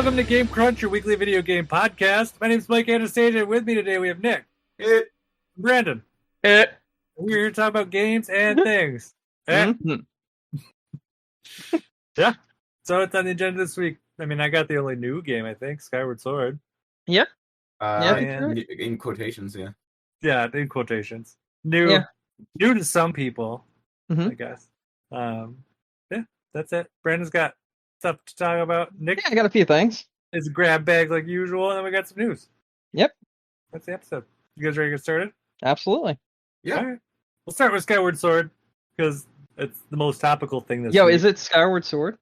Welcome to Game Crunch, your weekly video game podcast. My name's Mike Anastasia, and with me today we have Nick. Brandon. We're here to talk about games and things. Yeah. So it's on the agenda this week. I mean, I got the only new game, I think, Skyward Sword. Yeah. In quotations, yeah. Yeah, in quotations. New to some people, I guess. Yeah, that's it. Brandon's got stuff to talk about. Nick, I got a few things. It's a grab bag like usual, and then we got some news. Yep. That's the episode. You guys ready to get started? Absolutely. Yeah. All right. We'll start with Skyward Sword, because it's the most topical thing this week. Is it Skyward Sword?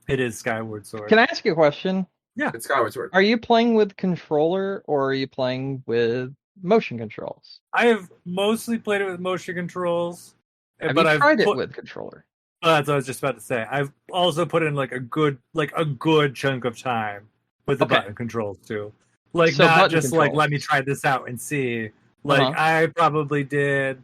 It is Skyward Sword. Can I ask you a question? Yeah. It's Skyward Sword. Are you playing with controller, or are you playing with motion controls? I have mostly played it with motion controls. Have you tried it with controller? That's what I was just about to say. I've also put in a good chunk of time with the button controls too. So not just controls. Let me try this out and see. I probably did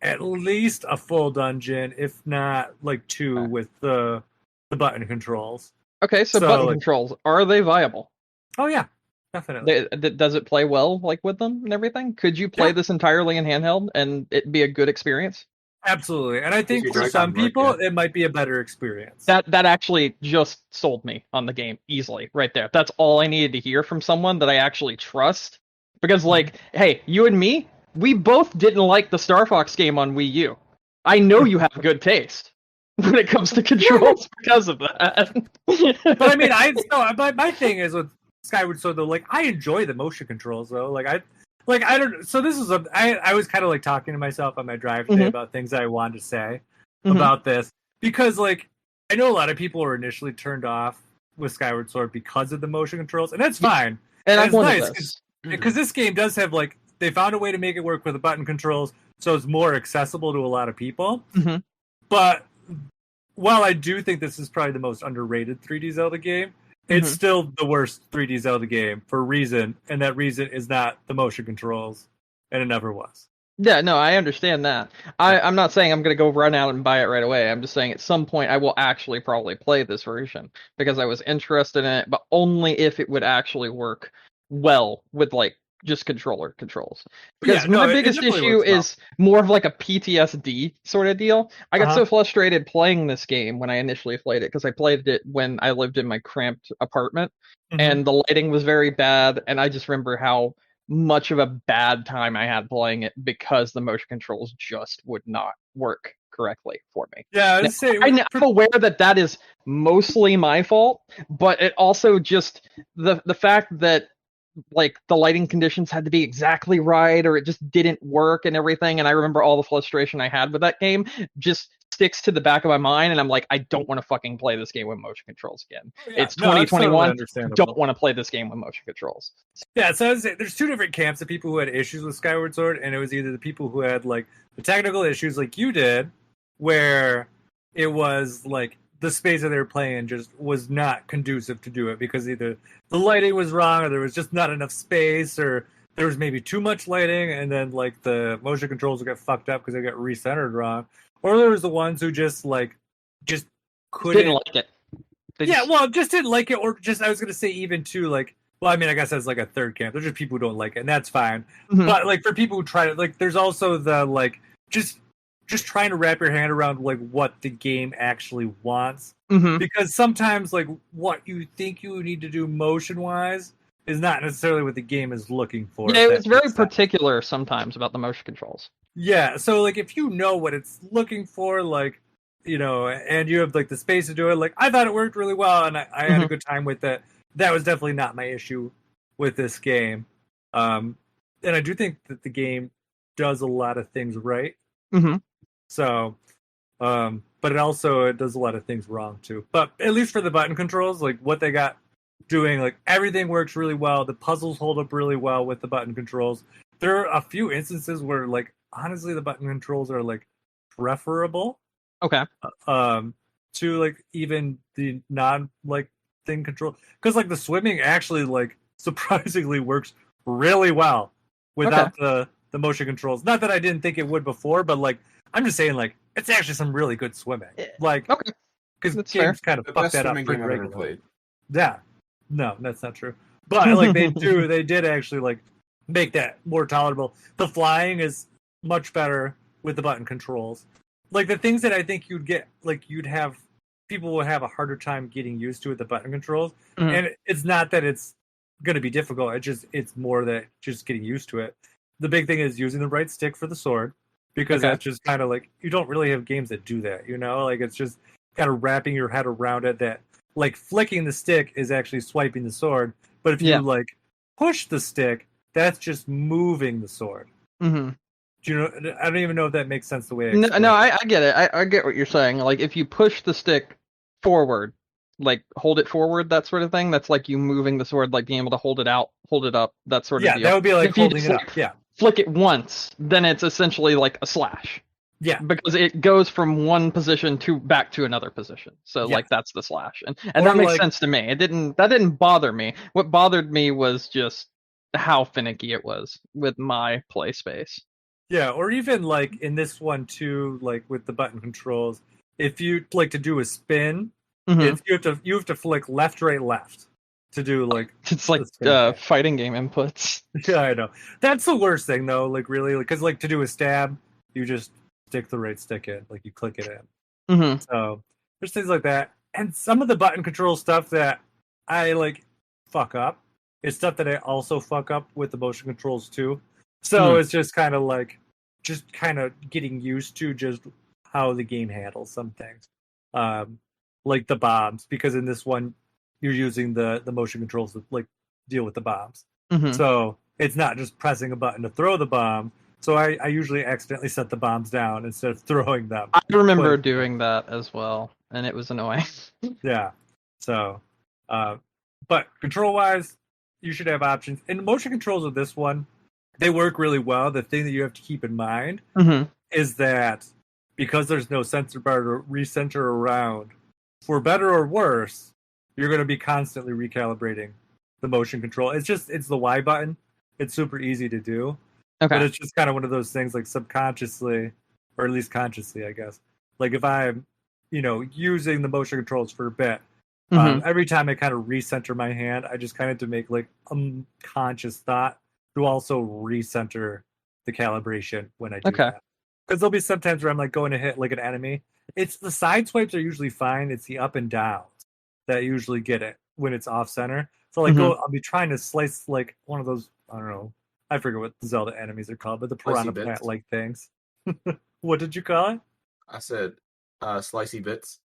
at least a full dungeon, if not two with the button controls. Okay, so button controls, are they viable? Oh yeah, definitely. Does it play well with them and everything? Could you play this entirely in handheld and it be a good experience? Absolutely, and I think for some people it might be a better experience. That actually just sold me on the game easily, right there. That's all I needed to hear from someone that I actually trust. Because, hey, you and me, we both didn't like the Star Fox game on Wii U. I know you have good taste when it comes to controls because of that. But I mean, my thing is with Skyward Sword though, I enjoy the motion controls though. I don't. So this is I was kind of talking to myself on my drive today about things I wanted to say about this, because I know a lot of people were initially turned off with Skyward Sword because of the motion controls, and that's fine. And it's nice because this game does have they found a way to make it work with the button controls, so it's more accessible to a lot of people. But while I do think this is probably the most underrated 3D Zelda game, it's still the worst 3D Zelda game for a reason, and that reason is not the motion controls, and it never was. Yeah, no, I understand that. I'm not saying I'm going to go run out and buy it right away. I'm just saying at some point I will actually probably play this version, because I was interested in it, but only if it would actually work well with just controller controls. Because my biggest issue is more of a PTSD sort of deal. I got so frustrated playing this game when I initially played it, because I played it when I lived in my cramped apartment, and the lighting was very bad, and I just remember how much of a bad time I had playing it because the motion controls just would not work correctly for me. Yeah, I'm aware that is mostly my fault, but it also just the fact that the lighting conditions had to be exactly right, or it just didn't work and everything. And I remember all the frustration I had with that game just sticks to the back of my mind. And I'm I don't want to fucking play this game with motion controls again. It's 2021. Don't want to play this game with motion controls. Yeah, so I was saying, there's two different camps of people who had issues with Skyward Sword, and it was either the people who had the technical issues like you did, where it was the space that they were playing just was not conducive to do it, because either the lighting was wrong, or there was just not enough space, or there was maybe too much lighting, and then the motion controls would get fucked up because they got recentered wrong. Or there was the ones who just couldn't didn't like it. Just didn't like it, or just, I was gonna say, even too well, I mean, I guess that's a third camp. There's just people who don't like it, and that's fine. But for people who try to there's also the just trying to wrap your hand around what the game actually wants, because sometimes what you think you need to do motion wise is not necessarily what the game is looking for. Yeah, it's very particular sometimes about the motion controls. Yeah, so if you know what it's looking for, and you have the space to do it, I thought it worked really well, and I had a good time with it. That was definitely not my issue with this game, and I do think that the game does a lot of things right. So, but it does a lot of things wrong too. But at least for the button controls, what they got doing, everything works really well. The puzzles hold up really well with the button controls. There are a few instances where, honestly, the button controls are preferable. Okay. To even the non thing control, because the swimming actually surprisingly works really well without the motion controls. Not that I didn't think it would before, but I'm just saying it's actually some really good swimming. Because games kind of fuck that up pretty regularly. Yeah. No, that's not true. But like they did actually like make that more tolerable. The flying is much better with the button controls. Like the things that I think people will have a harder time getting used to with the button controls. Mhm. And it's not that it's going to be difficult. It's more that just getting used to it. The big thing is using the right stick for the sword, because Okay. that's just kind of like, you don't really have games that do that, like it's just kind of wrapping your head around it, that like flicking the stick is actually swiping the sword, but if you like push the stick, that's just moving the sword. Mm-hmm. Do you know? I don't even know if that makes sense the way I get it. I get what you're saying. Like if you push the stick forward, like hold it forward, that sort of thing, that's like you moving the sword, like being able to hold it out, hold it up, that sort of deal. That would be like if you holding just, it up. Yeah. Flick it once, then it's essentially like a slash. Yeah. Because it goes from one position back to another position. So like that's the slash. And that makes sense to me. That didn't bother me. What bothered me was just how finicky it was with my play space. Yeah, or even like in this one too, like with the button controls, if you like to do a spin, you have to flick left, right, left to do like it's like fighting game inputs. Yeah, I know. That's the worst thing though. Like really, because like to do a stab, you just stick the right stick in, like you click it in. Mm-hmm. So there's things like that, and some of the button control stuff that I like fuck up is stuff that I also fuck up with the motion controls too. So it's just kind of like, just kind of getting used to just how the game handles some things, like the bombs, because in this one you're using the motion controls to like deal with the bombs. Mm-hmm. So it's not just pressing a button to throw the bomb. So I usually accidentally set the bombs down instead of throwing them. I remember doing that as well, and it was annoying. Yeah. So, but control-wise, you should have options. And the motion controls of this one, they work really well. The thing that you have to keep in mind is that because there's no sensor bar to recenter around, for better or worse, you're going to be constantly recalibrating the motion control. It's the Y button. It's super easy to do. Okay. But it's just kind of one of those things, like subconsciously, or at least consciously, I guess. Like if I'm, using the motion controls for a bit, every time I kind of recenter my hand, I just kind of to make like a conscious thought to also recenter the calibration when I do that. Because there'll be sometimes where I'm like going to hit like an enemy. It's the side swipes are usually fine. It's the up and downs that usually get it when it's off center. So like I'll be trying to slice like one of those, I don't know, I forget what the Zelda enemies are called, but the piranha plant like things. What did you call it? I said slicey bits.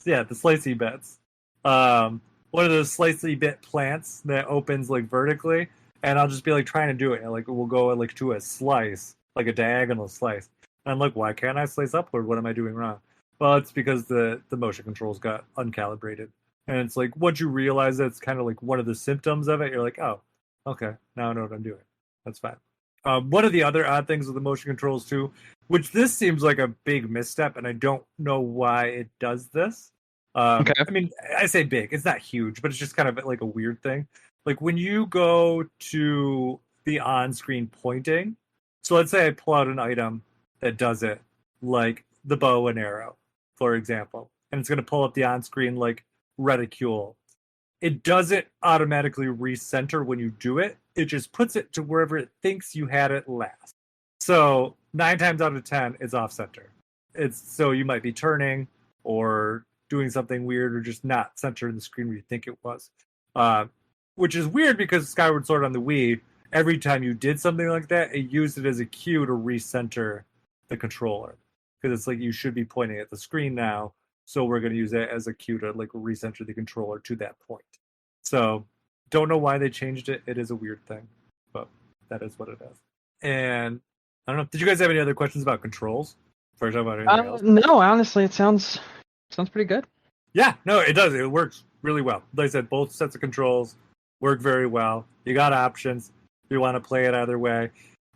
Yeah, the slicey bits. One of those slicey bit plants that opens like vertically, and I'll just be like trying to do it, and like we'll go like to a slice, like a diagonal slice. And I'm like, why can't I slice upward? What am I doing wrong? Well, it's because the motion controls got uncalibrated. And it's like, once you realize that's kind of like one of the symptoms of it, you're like, oh, okay, now I know what I'm doing. That's fine. One of the other odd things with the motion controls too, which this seems like a big misstep, and I don't know why it does this. I mean, I say big, it's not huge, but it's just kind of like a weird thing. Like when you go to the on-screen pointing, so let's say I pull out an item that does it, like the bow and arrow, for example, and it's going to pull up the on-screen like reticule. It doesn't automatically recenter when you do it. It just puts it to wherever it thinks you had it last. So 9 times out of 10, it's off center. So you might be turning or doing something weird or just not centering the screen where you think it was. Which is weird because Skyward Sword on the Wii, every time you did something like that, it used it as a cue to recenter the controller. Because it's like you should be pointing at the screen now, so we're going to use it as a cue to like recenter the controller to that point. So don't know why they changed it. It is a weird thing, but that is what it is. And I don't know. Did you guys have any other questions about controls? Before I talk about anything else? No, honestly, it sounds pretty good. Yeah, no, it does. It works really well. Like I said, both sets of controls work very well. You got options if you want to play it either way.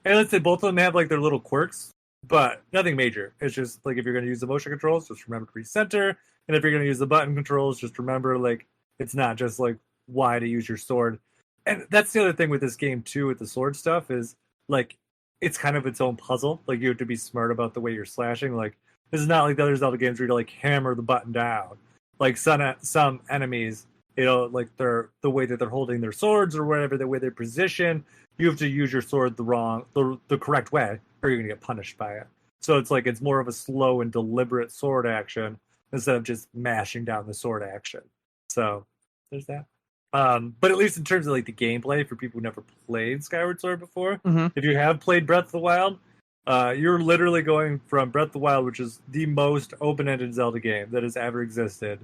And let's say both of them have like their little quirks, but nothing major. It's just like if you're going to use the motion controls, just remember to recenter. And if you're going to use the button controls, just remember like it's not just like why to use your sword. And that's the other thing with this game too, with the sword stuff, is like it's kind of its own puzzle. Like you have to be smart about the way you're slashing. Like this is not like the other Zelda games where you like hammer the button down. Like some enemies, like the way that they're holding their swords or whatever, the way they position. You have to use your sword the correct way, or you're gonna get punished by it. So it's like it's more of a slow and deliberate sword action instead of just mashing down the sword action. So there's that. But at least in terms of like the gameplay for people who never played Skyward Sword before, if you have played Breath of the Wild, you're literally going from Breath of the Wild, which is the most open-ended Zelda game that has ever existed,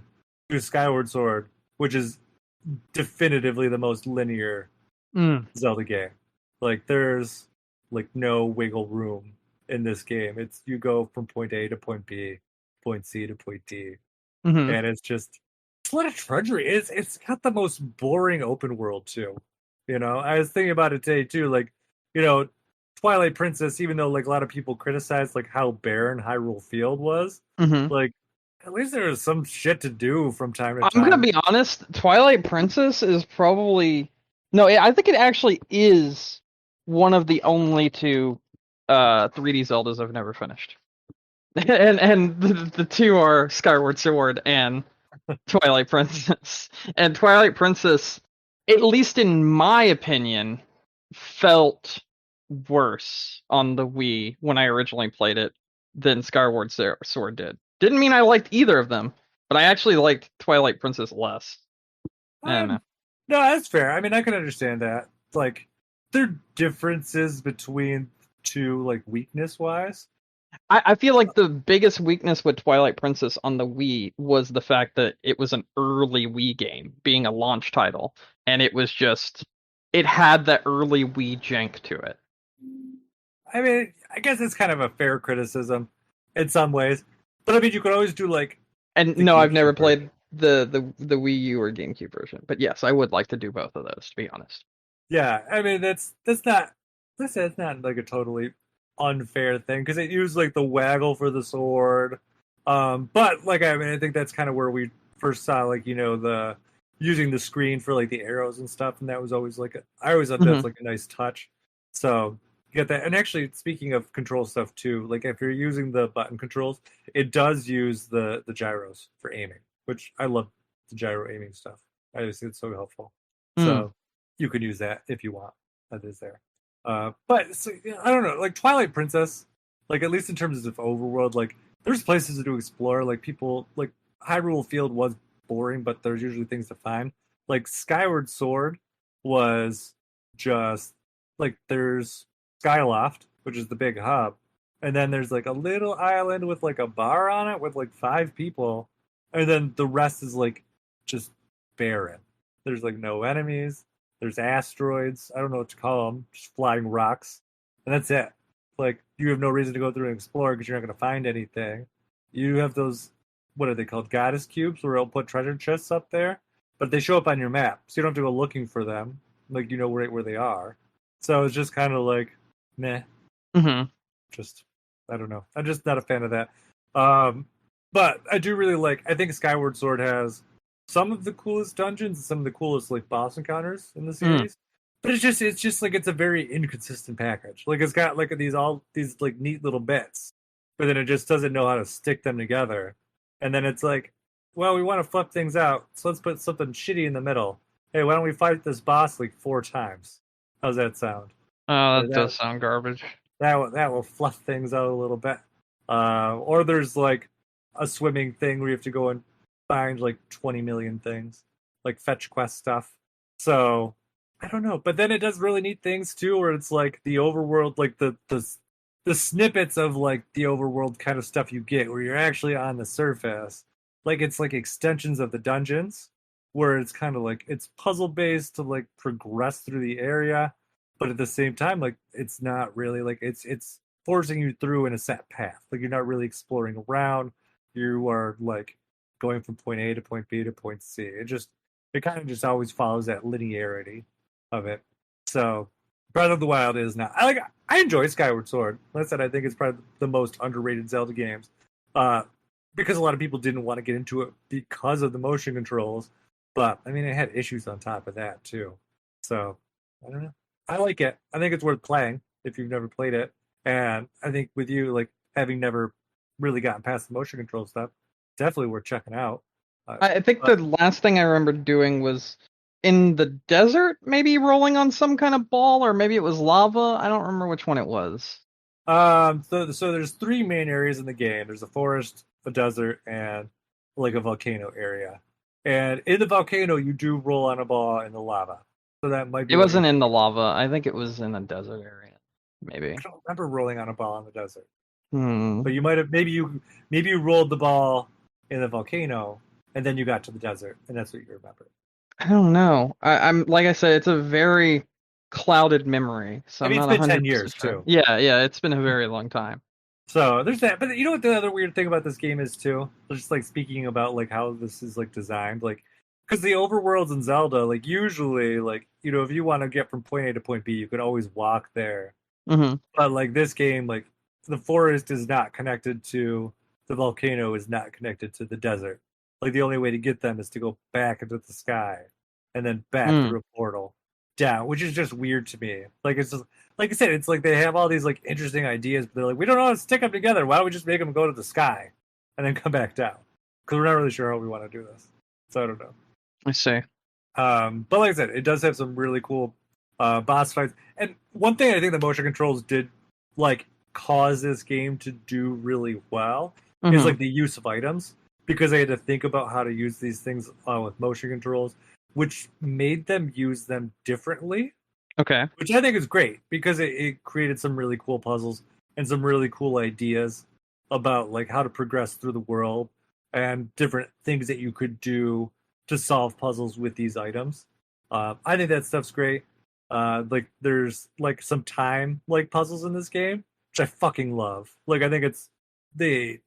to Skyward Sword, which is definitively the most linear Zelda game. Like there's like no wiggle room in this game. It's you go from point A to point B, point C to point D, and it's a lot of drudgery. It's got the most boring open world too. I was thinking about it today too. Like, Twilight Princess, even though like a lot of people criticize like how barren Hyrule Field was, like at least there was some shit to do from time to time. I'm gonna be honest. Twilight Princess is probably I think it actually is one of the only two 3D Zeldas I've never finished, and the two are Skyward Sword and Twilight Princess. And Twilight Princess, at least in my opinion, felt worse on the Wii when I originally played it than Skyward Sword did. Didn't mean I liked either of them, but I actually liked Twilight Princess less. I don't know. No, that's fair. I mean, I can understand that. Like, there are differences between two, like, weakness-wise. I feel like the biggest weakness with Twilight Princess on the Wii was the fact that it was an early Wii game, being a launch title, and it had that early Wii jank to it. I mean, I guess it's kind of a fair criticism in some ways, but I mean, you could always do like. And no, I've never played the Wii U or GameCube version, but yes, I would like to do both of those, to be honest. Yeah, I mean that's not like a totally unfair thing because it used like the waggle for the sword, but like I mean I think that's kind of where we first saw like the using the screen for like the arrows and stuff, and that was always like I always thought that's like a nice touch. So you get that, and actually speaking of control stuff too, like if you're using the button controls, it does use the gyros for aiming, which I love the gyro aiming stuff. I just think it's so helpful. So you can use that if you want. That is there. But so, I don't know, like Twilight Princess, like at least in terms of overworld, like there's places to explore. Like people, like Hyrule Field was boring, but there's usually things to find. Like Skyward Sword was just like there's Skyloft, which is the big hub, and then there's like a little island with like a bar on it with like 5 people, and then the rest is like just barren. There's like no enemies. There's asteroids. I don't know what to call them. Just flying rocks. And that's it. Like, you have no reason to go through and explore because you're not going to find anything. You have those, what are they called? Goddess cubes where it'll put treasure chests up there. But they show up on your map. So you don't have to go looking for them. Like, you know right where they are. So it's just kind of like, meh. Just, I don't know. I'm just not a fan of that. But I do really like, I think Skyward Sword has some of the coolest dungeons and some of the coolest like boss encounters in the series. But it's just like it's a very inconsistent package. Like it's got like these like neat little bits, but then it just doesn't know how to stick them together. And then it's like, well, we want to flip things out, so let's put something shitty in the middle. Hey, why don't we fight this boss like 4 times? How's that sound? Oh, that does sound garbage. That will fluff things out a little bit. Or there's like a swimming thing where you have to go and find like 20 million things, like fetch quest stuff. So I don't know, but then it does really neat things too, where it's like the overworld, like the snippets of like the overworld kind of stuff you get, where you're actually on the surface. Like it's like extensions of the dungeons, where it's kind of like it's puzzle based to like progress through the area, but at the same time, like it's not really like it's forcing you through in a set path. Like you're not really exploring around. You are like going from point A to point B to point C. It kind of just always follows that linearity of it. So Breath of the Wild is not. I enjoy Skyward Sword. Like I said, I think it's probably the most underrated Zelda games. Because a lot of people didn't want to get into it because of the motion controls. But I mean, it had issues on top of that too. So I don't know. I like it. I think it's worth playing if you've never played it. And I think with you, like having never really gotten past the motion control stuff, definitely worth checking out. I think the last thing I remember doing was in the desert, maybe rolling on some kind of ball, or maybe it was lava. I don't remember which one it was. So there's 3 main areas in the game. There's a forest, a desert, and like a volcano area. And in the volcano, you do roll on a ball in the lava. So that might be. It wasn't in the lava. I think it was in the desert area. Maybe. I don't remember rolling on a ball in the desert. Hmm. But you might have maybe you rolled the ball in the volcano and then you got to the desert, and that's what you remember. I don't know. I'm like I said, it's a very clouded memory. So I mean, I'm it's not been 10 100% years sure. too. Yeah, it's been a very long time. So there's that. But you know what the other weird thing about this game is too? Just like speaking about like how this is like designed, like because the overworlds in Zelda, like usually, like if you want to get from point A to point B, you could always walk there. Mm-hmm. But like this game, like the forest is not connected to the volcano, is not connected to the desert. Like the only way to get them is to go back into the sky and then back through a portal down, which is just weird to me. Like it's just like I said, it's like they have all these like interesting ideas, but they're like, we don't know how to stick them together. Why don't we just make them go to the sky and then come back down? Because we're not really sure how we want to do this. So I don't know. I see. But like I said, it does have some really cool boss fights. And one thing I think the motion controls did like cause this game to do really well is like the use of items, because I had to think about how to use these things with motion controls, which made them use them differently. Okay. Which I think is great, because it created some really cool puzzles and some really cool ideas about like how to progress through the world and different things that you could do to solve puzzles with these items. I think that stuff's great. Like there's like some time like puzzles in this game, which I fucking love. Like I think it's the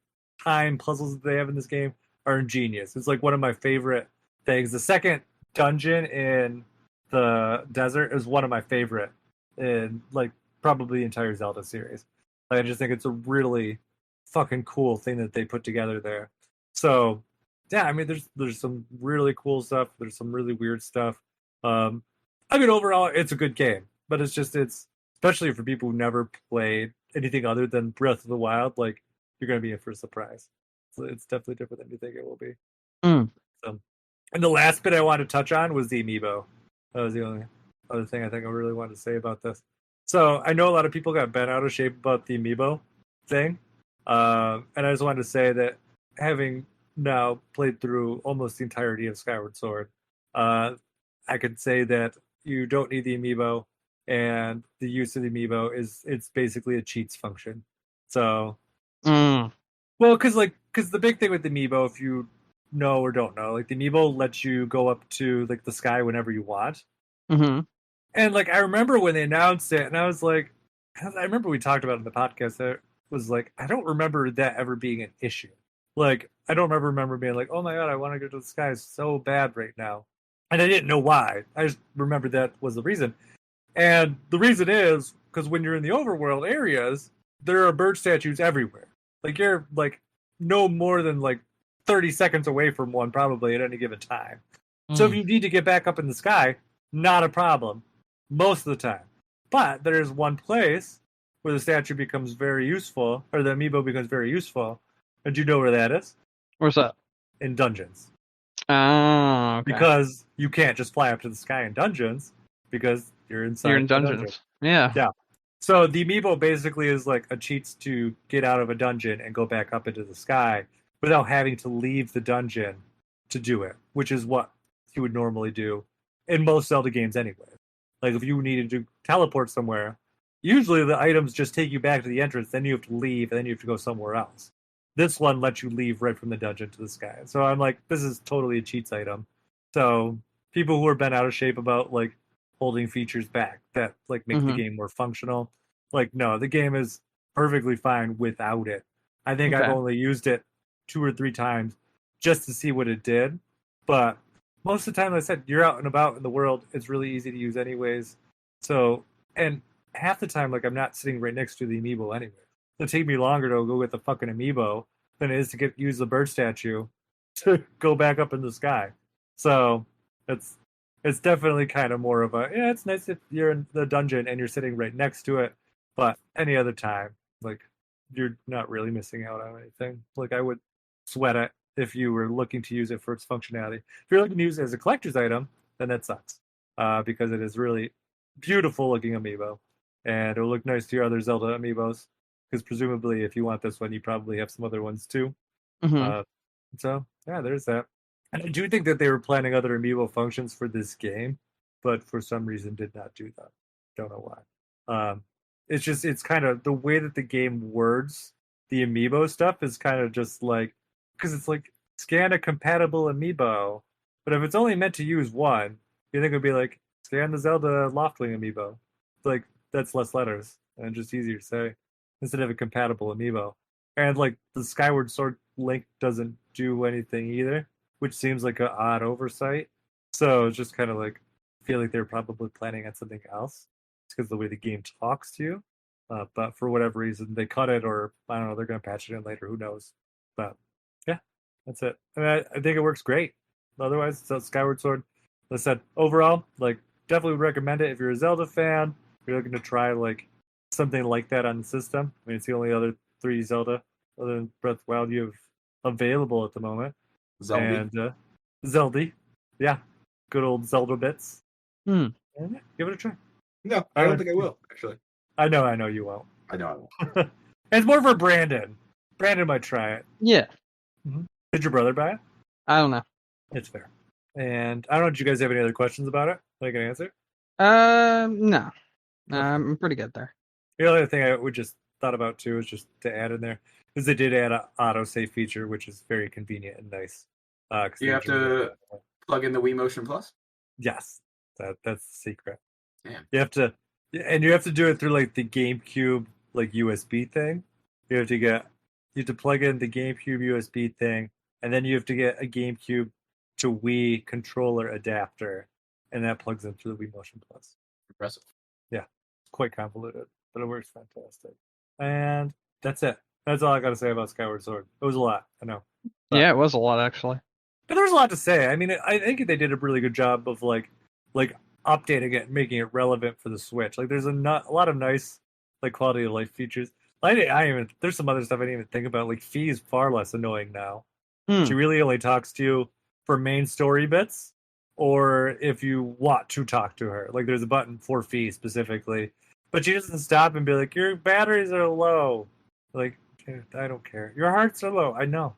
time puzzles that they have in this game are ingenious. It's like one of my favorite things. The second dungeon in the desert is one of my favorite in like probably the entire Zelda series. I just think it's a really fucking cool thing that they put together there. So yeah, I mean there's some really cool stuff. There's some really weird stuff. I mean overall it's a good game, but it's especially for people who never played anything other than Breath of the Wild, like you're gonna be in for a surprise. So it's definitely different than you think it will be. So, and the last bit I wanted to touch on was the amiibo. That was the only other thing I think I really wanted to say about this. So I know a lot of people got bent out of shape about the amiibo thing, and I just wanted to say that having now played through almost the entirety of Skyward Sword, I could say that you don't need the amiibo, and the use of the amiibo it's basically a cheats function. So, well, because the big thing with the amiibo, if you know or don't know, like the amiibo lets you go up to like the sky whenever you want. And like I remember when they announced it, and I was like, I remember we talked about it in the podcast. That was like, I don't remember that ever being an issue. Like I don't remember being like, oh my god, I want to go to the sky so bad right now, and I didn't know why. I just remembered that was the reason, and the reason is because when you're in the overworld areas, there are bird statues everywhere. Like you're like no more than like 30 seconds away from one probably at any given time. So if you need to get back up in the sky, not a problem most of the time. But there's one place where the statue becomes very useful, or the amiibo becomes very useful. And do you know where that is? Where's that? In dungeons. Oh, okay. Because you can't just fly up to the sky in dungeons, because you're inside. You're in dungeons. Yeah. Yeah. So the amiibo basically is like a cheats to get out of a dungeon and go back up into the sky without having to leave the dungeon to do it, which is what you would normally do in most Zelda games anyway. Like if you needed to teleport somewhere, usually the items just take you back to the entrance, then you have to leave, and then you have to go somewhere else. This one lets you leave right from the dungeon to the sky. So I'm like, this is totally a cheats item. So people who are bent out of shape about like holding features back that like make the game more functional, like no, the game is perfectly fine without it. I think I've only used it 2 or 3 times just to see what it did, but most of the time, like I said, you're out and about in the world. It's really easy to use anyways. So, and half the time, like I'm not sitting right next to the amiibo anyway. It'll take me longer to go get the fucking amiibo than it is to use the bird statue to go back up in the sky. So it's definitely kind of more of a, yeah, it's nice if you're in the dungeon and you're sitting right next to it, but any other time, like you're not really missing out on anything. Like I would sweat it if you were looking to use it for its functionality. If you're looking to use it as a collector's item, then that sucks. Because it is really beautiful looking amiibo. And it'll look nice to your other Zelda amiibos. Because presumably, if you want this one, you probably have some other ones too. Mm-hmm. So, yeah, there's that. And I do think that they were planning other amiibo functions for this game, but for some reason did not do that. Don't know why. It's kind of the way that the game words the amiibo stuff is kind of just like, because it's like, scan a compatible amiibo. But if it's only meant to use one, you think it would be like, scan the Zelda Loftwing amiibo. It's like, that's less letters and just easier to say instead of a compatible amiibo. And like the Skyward Sword link doesn't do anything either, which seems like an odd oversight. So it's just kind of like, I feel like they're probably planning on something else. It's because of the way the game talks to you. But for whatever reason, they cut it, or I don't know, they're going to patch it in later. Who knows? But yeah, that's it. I mean, I think it works great. Otherwise, so Skyward Sword, like I said, overall, like definitely would recommend it if you're a Zelda fan. If you're looking to try like something like that on the system. I mean, it's the only other 3D Zelda other than Breath of the Wild you have available at the moment. Zelda. And Zelda, yeah, good old Zelda bits. Hmm. And yeah, give it a try. No, I don't think I will, actually. I know you won't. I know I won't. It's more for Brandon. Brandon might try it. Yeah. Did your brother buy it? I don't know. It's fair. And I don't know, did you guys have any other questions about it that I can answer? No. I'm pretty good there. The other thing I would just thought about too is just to add in there is they did add an autosave feature, which is very convenient and nice. You have to plug in the Wii Motion Plus? Yes, that's the secret. Damn. You have to do it through like the GameCube like USB thing. You have to plug in the GameCube USB thing, and then you have to get a GameCube to Wii controller adapter, and that plugs in through the Wii Motion Plus. Impressive. Yeah, it's quite convoluted, but it works fantastic. And that's it. That's all I got to say about Skyward Sword. It was a lot, I know. But, Yeah, it was a lot actually. But there was a lot to say. I mean, I think they did a really good job of like updating it, and making it relevant for the Switch. Like, there's a lot of nice like quality of life features. There's some other stuff I didn't even think about. Like, Fee is far less annoying now. She really only talks to you for main story bits, or if you want to talk to her. Like, there's a button for Fee specifically, but she doesn't stop and be like, "Your batteries are low." Like, I don't care. Your hearts are low. I know,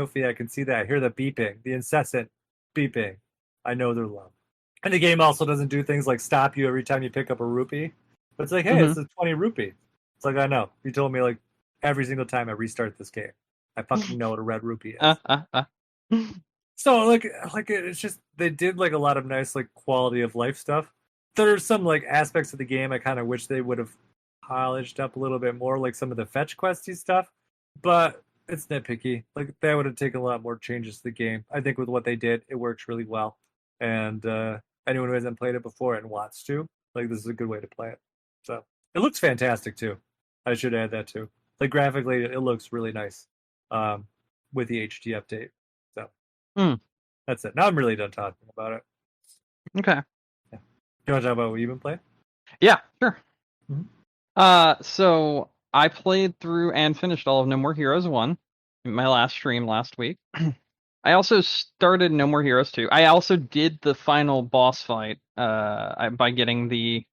Fee. I can see that. I hear the beeping, the incessant beeping. I know they're low. And the game also doesn't do things like stop you every time you pick up a rupee. But it's like, hey, it's a 20 rupee. It's like, I know. You told me like every single time I restart this game. I fucking know what a red rupee is. So like it's just they did like a lot of nice like quality of life stuff. There's some like aspects of the game I kind of wish they would have polished up a little bit more, like some of the fetch questy stuff. But it's nitpicky. Like, that would have taken a lot more changes to the game. I think with what they did, it works really well. And anyone who hasn't played it before and wants to, like, this is a good way to play it. So it looks fantastic too. I should add that too. Like, graphically, it looks really nice with the HD update. So that's it. Now I'm really done talking about it. Okay. Yeah. You want to talk about what you've been playing? Yeah, sure. So I played through and finished all of No More Heroes 1 in my last stream last week. I also started No More Heroes 2. I also did the final boss fight by getting the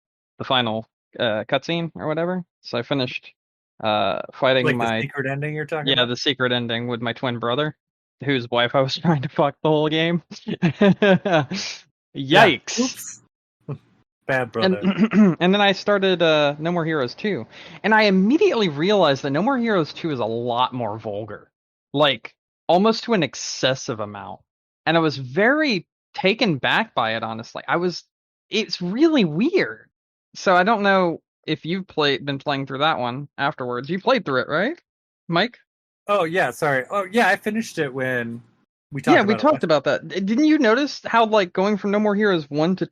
final cutscene or whatever. So I finished fighting like my the secret ending you're talking about? the secret ending with my twin brother, whose wife I was trying to fuck the whole game. Yikes. Yeah. Oops. Bad brother. And then I started No More Heroes 2, and I immediately realized that No More Heroes 2 is a lot more vulgar, like almost to an excessive amount. And I was very taken back by it, honestly. It's really weird. So I don't know if you've been playing through that one afterwards. You played through it, right, Mike? Oh yeah, sorry. Oh yeah, I finished it when we talked. Yeah, we talked about that. Didn't you notice how like going from No More Heroes 1 to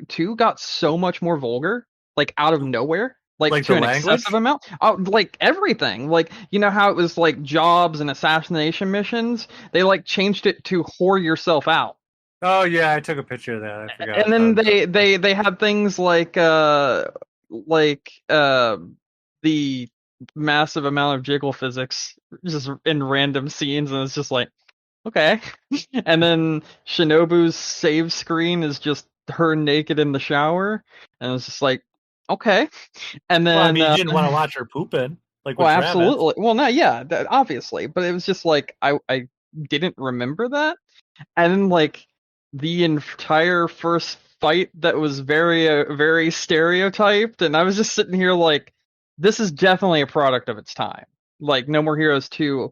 2 got so much more vulgar, like out of nowhere, like to an excessive amount? Oh, like everything. Like, you know how it was like jobs and assassination missions? They like changed it to whore yourself out. Oh yeah, I took a picture of that. I forgot. And then they had things like the massive amount of jiggle physics just in random scenes, and it's just like, okay. And then Shinobu's save screen is just her naked in the shower, and it's just like, okay. And Well, I then mean, you didn't want to watch her pooping, like with well, Travis. absolutely. Well, no, yeah, obviously, but it was just like I didn't remember that, and then like the entire first fight that was very stereotyped, and I was just sitting here like, this is definitely a product of its time. Like No More Heroes 2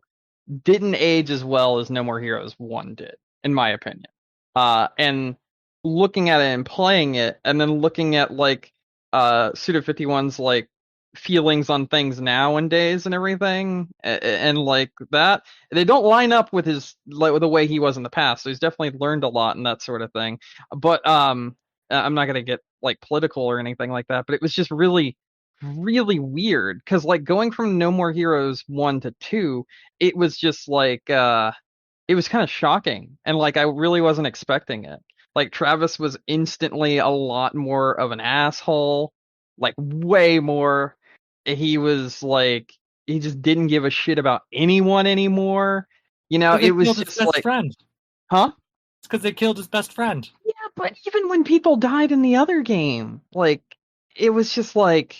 didn't age as well as No More Heroes 1 did, in my opinion. And looking at it and playing it, and then looking at like Suda 51's like feelings on things nowadays and everything, and like that, they don't line up with his like with the way he was in the past. So he's definitely learned a lot and that sort of thing. But I'm not gonna get like political or anything like that. But it was just really weird because like going from No More Heroes 1 to 2, it was just like it was kind of shocking, and like I really wasn't expecting it. Like Travis was instantly a lot more of an asshole, like way more. He was like he just didn't give a shit about anyone anymore. You know, They it was killed his just best like, friend. huh? It's because they killed his best friend. Yeah, but even when people died in the other game, like it was just like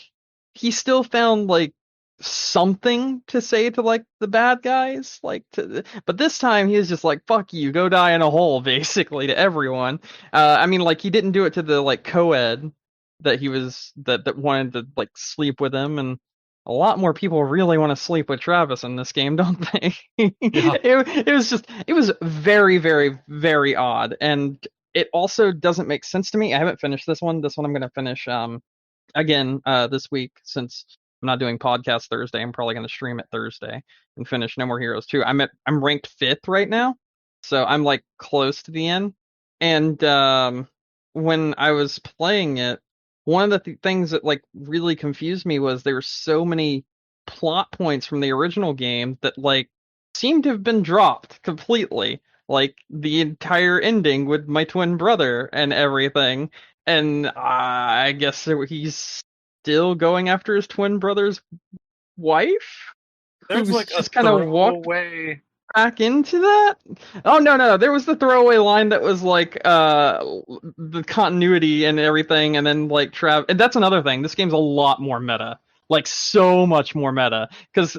he still found like something to say to like the bad guys, like but this time he was just like, fuck you, go die in a hole, basically, to everyone. I mean, like he didn't do it to the like co-ed that he was that wanted to like sleep with him, and a lot more people really want to sleep with Travis in this game, don't they? Yeah. It was just it was very odd, and it also doesn't make sense to me. I haven't finished this one. This one I'm gonna finish again this week, since I'm not doing podcast Thursday. I'm probably gonna stream it Thursday and finish No More Heroes 2. I'm ranked 5th right now, so I'm like close to the end. And when I was playing it, one of the things that like really confused me was there were so many plot points from the original game that like seemed to have been dropped completely. Like the entire ending with my twin brother and everything. And I guess he's still going after his twin brother's wife, There's who's like a just kind of walked throwaway. back into that. Oh no, there was the throwaway line that was like the continuity and everything, and then like and that's another thing. This game's a lot more meta, like so much more meta, because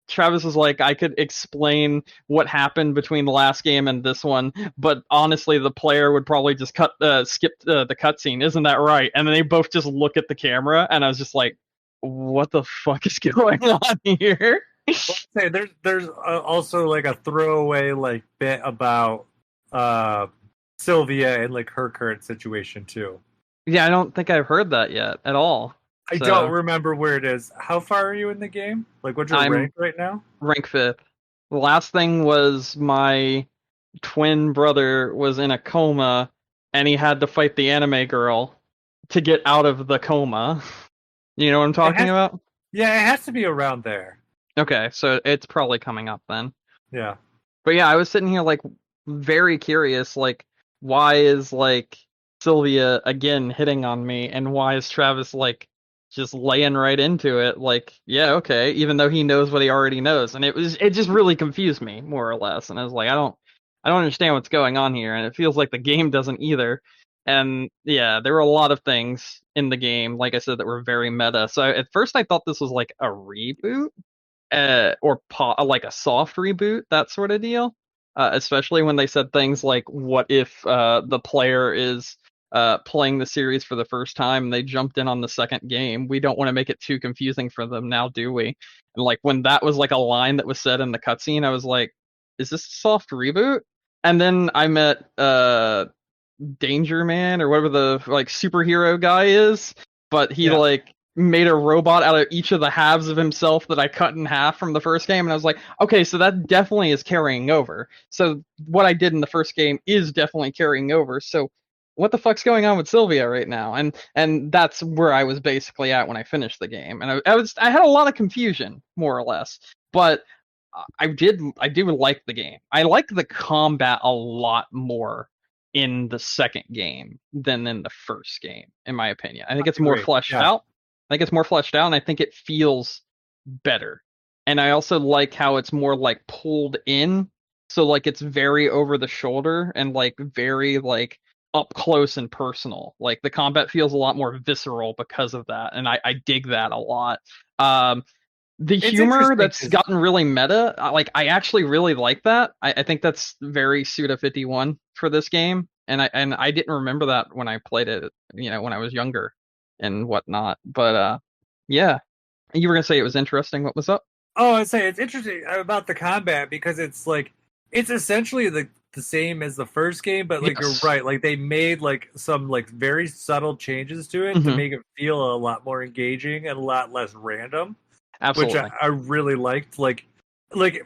Travis was like, I could explain what happened between the last game and this one, but honestly, the player would probably just skip the cutscene. Isn't that right? And then they both just look at the camera, and I was just like, what the fuck is going on here? Say there's also like a throwaway like bit about Sylvia and like her current situation too. Yeah, I don't think I've heard that yet at all. I don't remember where it is. How far are you in the game? Like, what's your rank right now? Rank 5th. The last thing was my twin brother was in a coma, and he had to fight the anime girl to get out of the coma. You know what I'm talking about? Yeah, it has to be around there. Okay, so it's probably coming up then. Yeah. But yeah, I was sitting here like very curious, like why is like Sylvia again hitting on me, and why is Travis like just laying right into it? Like, yeah, okay, even though he knows what he already knows. And it just really confused me, more or less. And I was like, I don't understand what's going on here, and it feels like the game doesn't either. And yeah, there were a lot of things in the game, like I said, that were very meta. So at first I thought this was like a reboot, or like a soft reboot, that sort of deal. Especially when they said things like, what if the player is playing the series for the first time and they jumped in on the second game? We don't want to make it too confusing for them now, do we? And like when that was like a line that was said in the cutscene, I was like, is this a soft reboot? And then I met Danger Man, or whatever the like superhero guy is, but he like made a robot out of each of the halves of himself that I cut in half from the first game, and I was like, okay, so that definitely is carrying over. So what I did in the first game is definitely carrying over. So what the fuck's going on with Sylvia right now? And that's where I was basically at when I finished the game, and I had a lot of confusion, more or less, but I do like the game. I like the combat a lot more in the second game than in the first game, in my opinion. I think it's more fleshed out. I think it's more fleshed out, and I think it feels better. And I also like how it's more like pulled in. So like it's very over the shoulder and like very like up close and personal. Like the combat feels a lot more visceral because of that. And I dig that a lot. The It's humor interesting that's 'cause- gotten really meta, I actually really like that. I think that's very Suda 51 for this game. And I didn't remember that when I played it, when I was younger and whatnot. But yeah. You were gonna say it was interesting. What was up? Oh, I'd say it's interesting about the combat because it's like it's essentially the same as the first game, but like Yes. you're right, like they made like some like very subtle changes to it to Mhm. make it feel a lot more engaging and a lot less random, Absolutely. which I really liked. Like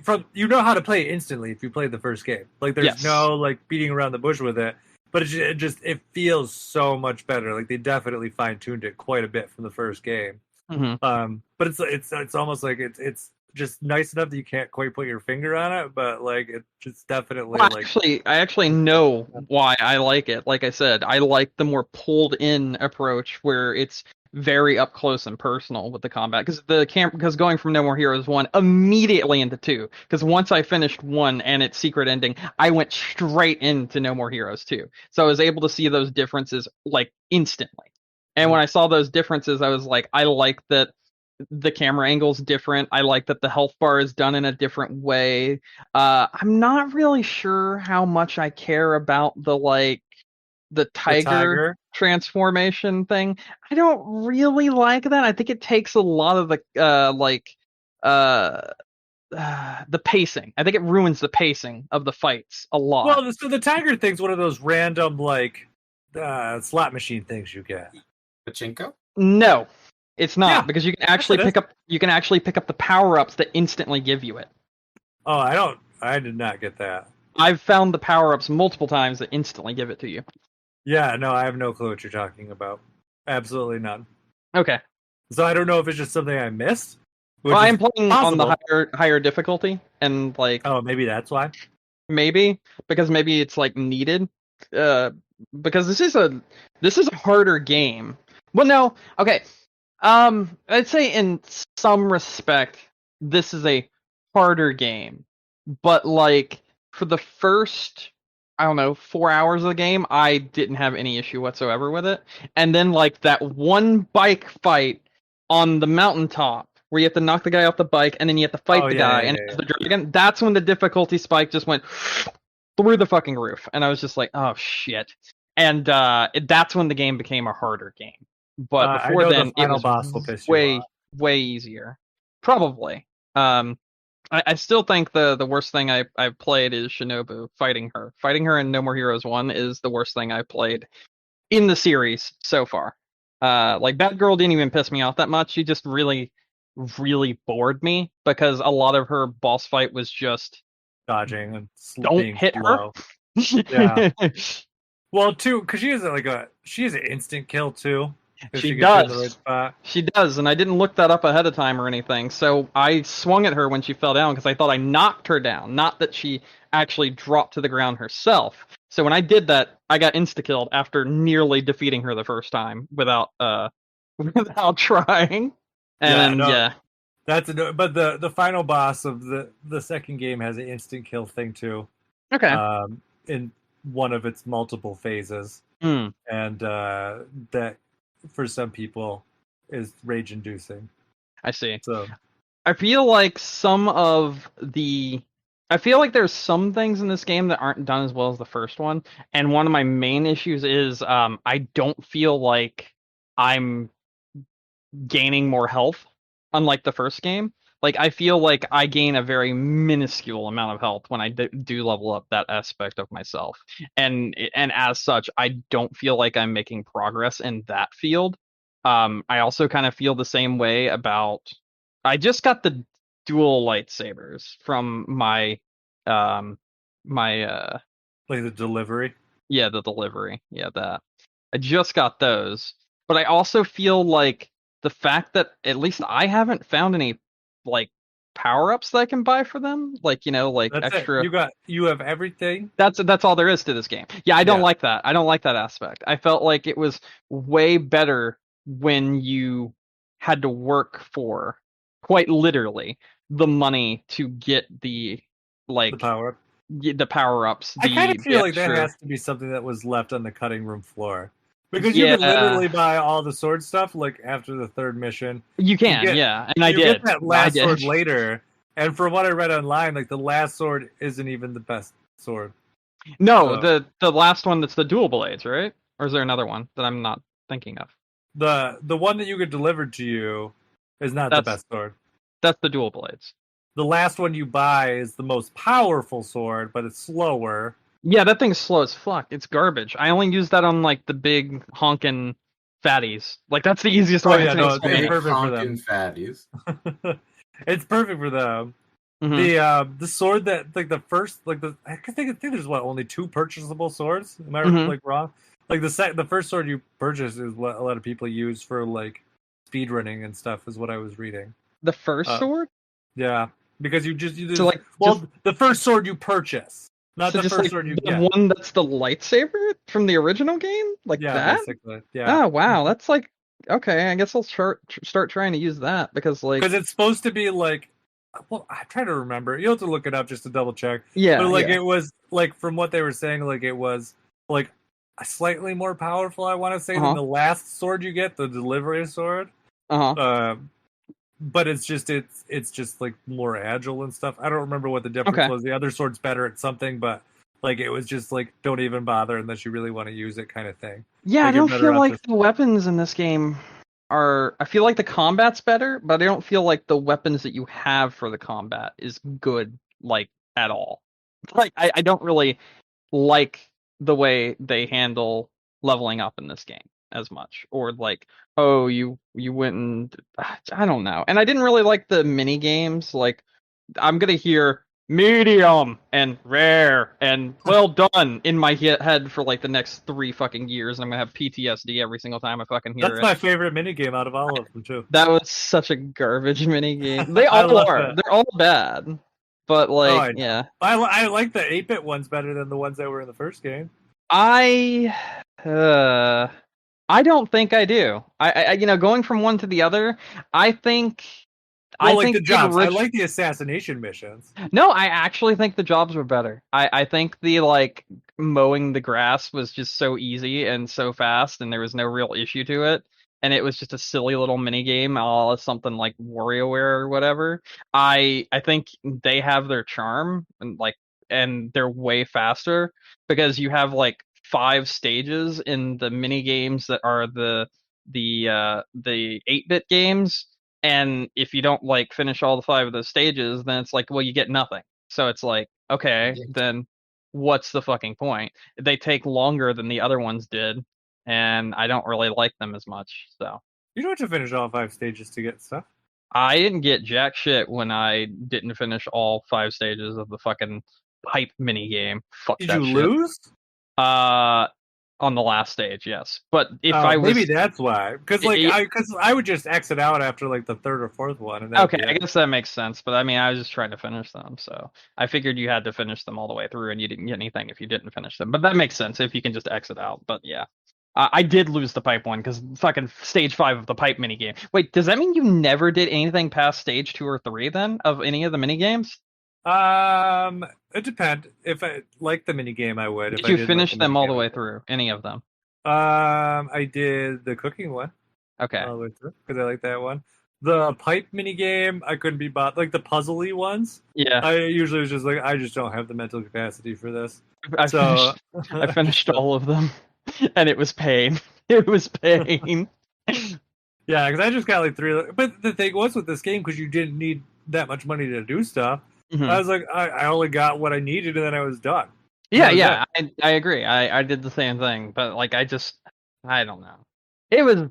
from how to play it instantly if you played the first game. Like there's Yes. no like beating around the bush with it, but it feels so much better. Like they definitely fine tuned it quite a bit from the first game. Mhm. But it's almost like it's just nice enough that you can't quite put your finger on it, but like it's just definitely Well, like I actually know why I like it. Like I said, I like the more pulled in approach where it's very up close and personal with the combat because going from No More Heroes 1 immediately into 2, because once I finished 1 and its secret ending, I went straight into No More Heroes 2. So I was able to see those differences like instantly. And when I saw those differences, I was like, I like that the camera angle's different. I like that the health bar is done in a different way. I'm not really sure how much I care about the tiger transformation thing. I don't really like that. I think it takes a lot of the pacing. I think it ruins the pacing of the fights a lot. Well, so the tiger thing's one of those random like slot machine things you get. Pachinko? No, it's not, Yeah, because you can actually yes, pick up the power-ups that instantly give you it. Oh, I did not get that. I've found the power-ups multiple times that instantly give it to you. Yeah, no, I have no clue what you're talking about. Absolutely none. Okay. So I don't know if it's just something I missed. Well, I'm playing on possible. the higher difficulty, and like Oh, maybe that's why. maybe it's like needed. Because this is a harder game. Well, no, okay. I'd say in some respect this is a harder game, but like for the first, I don't know, 4 hours of the game, I didn't have any issue whatsoever with it. And then like that one bike fight on the mountaintop where you have to knock the guy off the bike and then you have to fight the guy and the dragon, that's when the difficulty spike just went through the fucking roof. And I was just like, oh shit. And that's when the game became a harder game. But before then, it was way easier. Probably. I still think the worst thing I've played is Shinobu, fighting her. Fighting her in No More Heroes 1 is the worst thing I've played in the series so far. Like Bad Girl didn't even piss me off that much. She just really, really bored me because a lot of her boss fight was just dodging and don't hit her. Yeah. Well, too, because she has an instant kill too. She does. She does, and I didn't look that up ahead of time or anything. So I swung at her when she fell down because I thought I knocked her down, not that she actually dropped to the ground herself. So when I did that, I got insta-killed after nearly defeating her the first time without without trying. And but the final boss of the second game has an instant kill thing too. Okay. In one of its multiple phases, and that for some people is rage inducing. I see. So I feel like there's some things in this game that aren't done as well as the first one, and one of my main issues is I don't feel like I'm gaining more health, unlike the first game. Like I feel like I gain a very minuscule amount of health when I do level up that aspect of myself, and as such, I don't feel like I'm making progress in that field. I also kind of feel the same way about. I just got the dual lightsabers from my like the delivery. Yeah, the delivery. Yeah, that. I just got those, but I also feel like the fact that at least I haven't found any like power-ups that I can buy for them, like That's extra. You have everything. That's all there is to this game. Yeah, I don't like that. I don't like that aspect. I felt like it was way better when you had to work for quite literally the money to get the The power. the power ups. I kind of feel like extra... that has to be something that was left on the cutting room floor. Because yeah, you can literally buy all the sword stuff like after the third mission. you can, and I you did. get that last sword later, and from what I read online, like the last sword isn't even the best sword. No, the last one that's the dual blades, right? Or is there another one that I'm not thinking of? The one that you get delivered to you is not the best sword. That's the dual blades. The last one you buy is the most powerful sword, but it's slower. Yeah, that thing's slow as fuck. It's garbage. I only use that on like the big honkin' fatties. Like that's the easiest way to explain it's perfect for them. Fatties. It's perfect for them. Mm-hmm. The sword that like the first like the I think there's only 2 purchasable swords. Am I like wrong? Like the first sword you purchase is what a lot of people use for like speedrunning and stuff is what I was reading. The first sword? Yeah, because you the first sword you purchase, not the first sword you get. The one that's the lightsaber from the original game, like that. Basically, yeah. Oh wow, that's like okay. I guess I'll start trying to use that because it's supposed to be like. Well, I'm trying to remember. You have to look it up just to double check. Yeah, but it was like from what they were saying, like it was like slightly more powerful. I want to say than the last sword you get, the delivery sword. But it's just like more agile and stuff. I don't remember what the difference was. The other sword's better at something, but like it was just like don't even bother unless you really want to use it, kind of thing. Yeah, I don't feel like the weapons in this game are. I feel like the combat's better, but I don't feel like the weapons that you have for the combat is good, like at all. Like I don't really like the way they handle leveling up in this game as much, or like you went and I don't know. And I didn't really like the mini games. Like I'm gonna hear medium and rare and well done in my head for like the next 3 fucking years, and I'm gonna have PTSD every single time I fucking hear it. That's my favorite mini game out of all of them too. That was such a garbage mini game. They all are. They're all bad. But like, yeah, I like the 8-bit ones better than the ones that were in the first game. I don't think I do. I going from one to the other, I think. Well, I think the jobs. I like the assassination missions. No, I actually think the jobs were better. I think the like mowing the grass was just so easy and so fast, and there was no real issue to it. And it was just a silly little mini game, something like WarioWare or whatever. I think they have their charm and they're way faster because you have like 5 stages in the mini games that are the 8-bit games. And if you don't like finish all the 5 of those stages, then it's like, well, you get nothing. So it's like, okay, then what's the fucking point? They take longer than the other ones did, and I don't really like them as much. So you don't have to finish all 5 stages to get stuff. I didn't get jack shit when I didn't finish all 5 stages of the fucking pipe mini game. Fuck Did that you shit. Lose? On the last stage, yes. But if maybe that's why, because I would just exit out after like the 3rd or 4th one. And okay, I guess that makes sense. But I mean, I was just trying to finish them, so I figured you had to finish them all the way through, and you didn't get anything if you didn't finish them. But that makes sense if you can just exit out. But yeah, I did lose the pipe one because fucking stage 5 of the pipe mini game. Wait, does that mean you never did anything past stage 2 or 3 then of any of the mini games? It depends. If I like the mini game, I would. Did you finish them all the way through? Any of them? I did the cooking one. Okay. All the way through because I like that one. The pipe mini game, I couldn't be bought. Like the puzzly ones. Yeah. I usually was just like, I just don't have the mental capacity for this. I finished all of them, and it was pain. It was pain. Yeah, because I just got like 3. But the thing was with this game, because you didn't need that much money to do stuff. Mm-hmm. I was like, I only got what I needed, and then I was done. Yeah, I agree. I did the same thing, but like I don't know.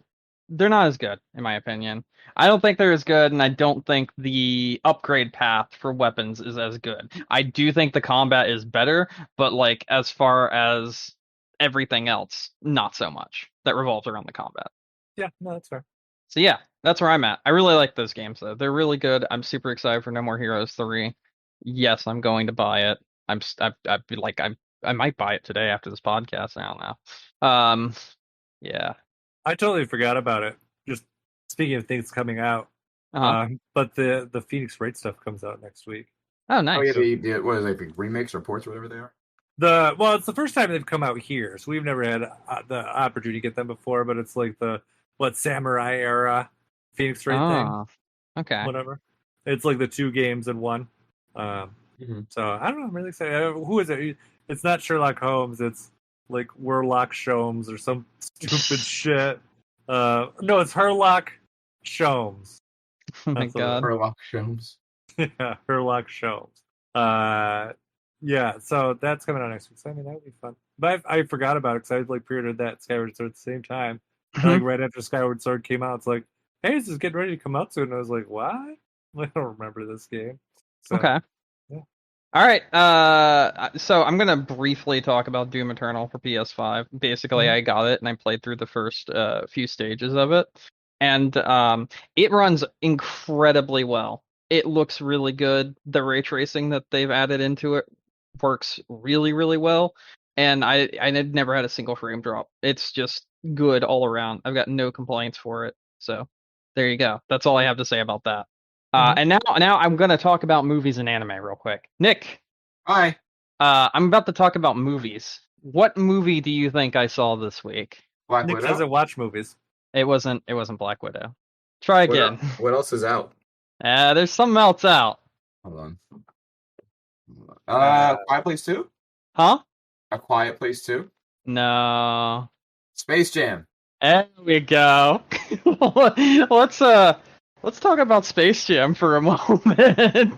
They're not as good, in my opinion. I don't think they're as good, and I don't think the upgrade path for weapons is as good. I do think the combat is better, but like as far as everything else, not so much. That revolves around the combat. Yeah, no, that's fair. So yeah, that's where I'm at. I really like those games though. They're really good. I'm super excited for No More Heroes 3. Yes, I'm going to buy it. I might buy it today after this podcast. I don't know. Yeah. I totally forgot about it. Just speaking of things coming out, But the Phoenix Wright stuff comes out next week. Oh, nice. Oh yeah, what is it, like remakes or ports or whatever they are? It's the first time they've come out here, so we've never had the opportunity to get them before. But it's like the Samurai era Phoenix Wright thing. Okay. Whatever. It's like the 2 games in one. So I don't know. I'm really excited. Who is it? It's not Sherlock Holmes. It's like Werlock Sholmes or some stupid shit. No, it's Herlock Sholmes. Oh my god. Sherlock Holmes. Yeah, Herlock Sholmes. Yeah, so that's coming out next week. So I mean, that would be fun. But I forgot about it because I like pre-ordered that Skyward Sword at the same time. And, like right after Skyward Sword came out, it's like, hey, this is getting ready to come out soon. And I was like, what? I don't remember this game. So, okay. Yeah. All right. So I'm gonna briefly talk about Doom Eternal for PS5. Basically, I got it and I played through the first few stages of it, and it runs incredibly well. It looks really good. The ray tracing that they've added into it works really, really well, and I never had a single frame drop. It's just good all around. I've got no complaints for it. So there you go. That's all I have to say about that. And now I'm gonna talk about movies and anime real quick. Nick. Hi. I'm about to talk about movies. What movie do you think I saw this week? Black Nick Widow. doesn't watch movies. It wasn't Black Widow. Try again. What else is out? There's something else out. Hold on. Quiet Place 2? Huh? A Quiet Place 2? No. Space Jam. There we go. Let's talk about Space Jam for a moment.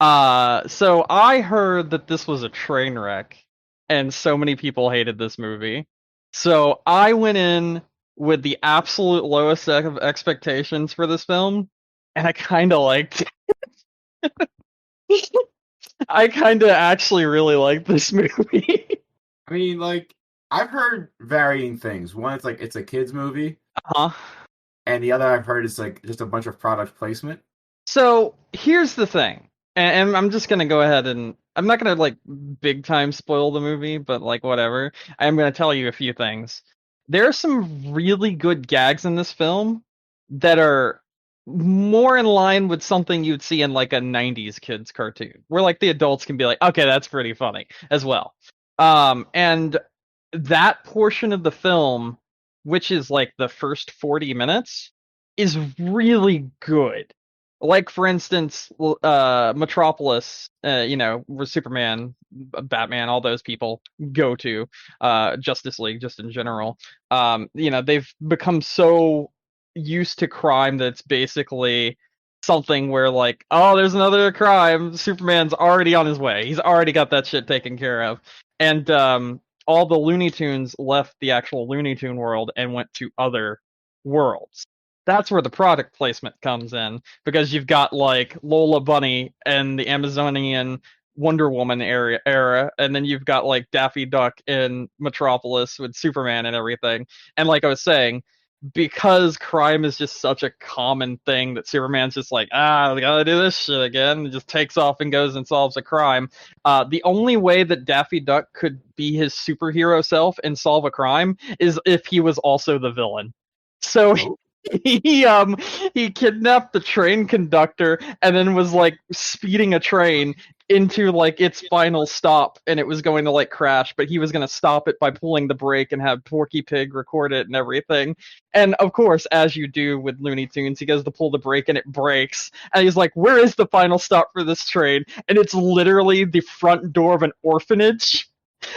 So I heard that this was a train wreck, and so many people hated this movie. So I went in with the absolute lowest of expectations for this film, and I kind of liked it. I kind of actually really liked this movie. I mean, like, I've heard varying things. One, it's like it's a kids movie, and the other I've heard is like just a bunch of product placement. So here's the thing, and I'm just gonna go ahead and I'm not gonna like big time spoil the movie, but like whatever. I'm gonna tell you a few things. There are some really good gags in this film that are more in line with something you'd see in like a 90s kids cartoon, where like the adults can be like, okay, that's pretty funny as well. And that portion of the film, which is like the first 40 minutes, is really good. Like, for instance, Metropolis, where Superman, Batman, all those people go to, Justice League, just in general. They've become so used to crime that it's basically something where, like, oh, there's another crime. Superman's already on his way. He's already got that shit taken care of. And all the Looney Tunes left the actual Looney Tune world and went to other worlds. That's where the product placement comes in, because you've got like Lola Bunny and the Amazonian Wonder Woman era, and then you've got like Daffy Duck in Metropolis with Superman and everything. And like I was saying, because crime is just such a common thing that Superman's just like, we gotta do this shit again, and just takes off and goes and solves a crime. The only way that Daffy Duck could be his superhero self and solve a crime is if he was also the villain. So he kidnapped the train conductor and then was like speeding a train into like its final stop, and it was going to like crash, but he was going to stop it by pulling the brake and have Porky Pig record it and everything. And of course, as you do with Looney Tunes, he goes to pull the brake and it breaks, and he's like, where is the final stop for this train? And it's literally the front door of an orphanage.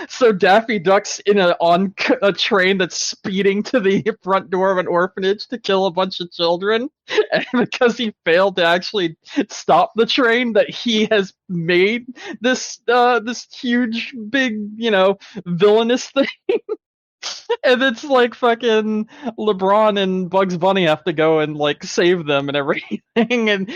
So Daffy Duck's on a train that's speeding to the front door of an orphanage to kill a bunch of children, and because he failed to actually stop the train, that he has made this huge big villainous thing. And it's like fucking LeBron and Bugs Bunny have to go and like save them and everything, and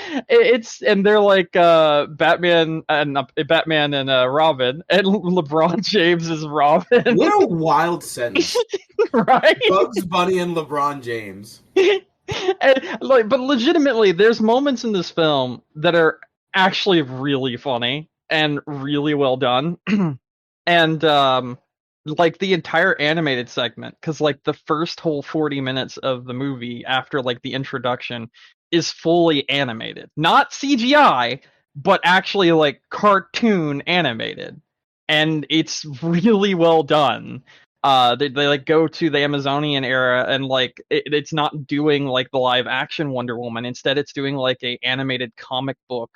they're like Batman and Robin, and LeBron James is Robin. What a wild sentence, right? Bugs Bunny and LeBron James. But legitimately, there's moments in this film that are actually really funny and really well done, and like the entire animated segment, because like the first whole 40 minutes of the movie after like the introduction is fully animated, not CGI, but actually like cartoon animated, and it's really well done. They like go to the Amazonian era, and like it's not doing like the live action Wonder Woman. Instead, it's doing like a animated comic book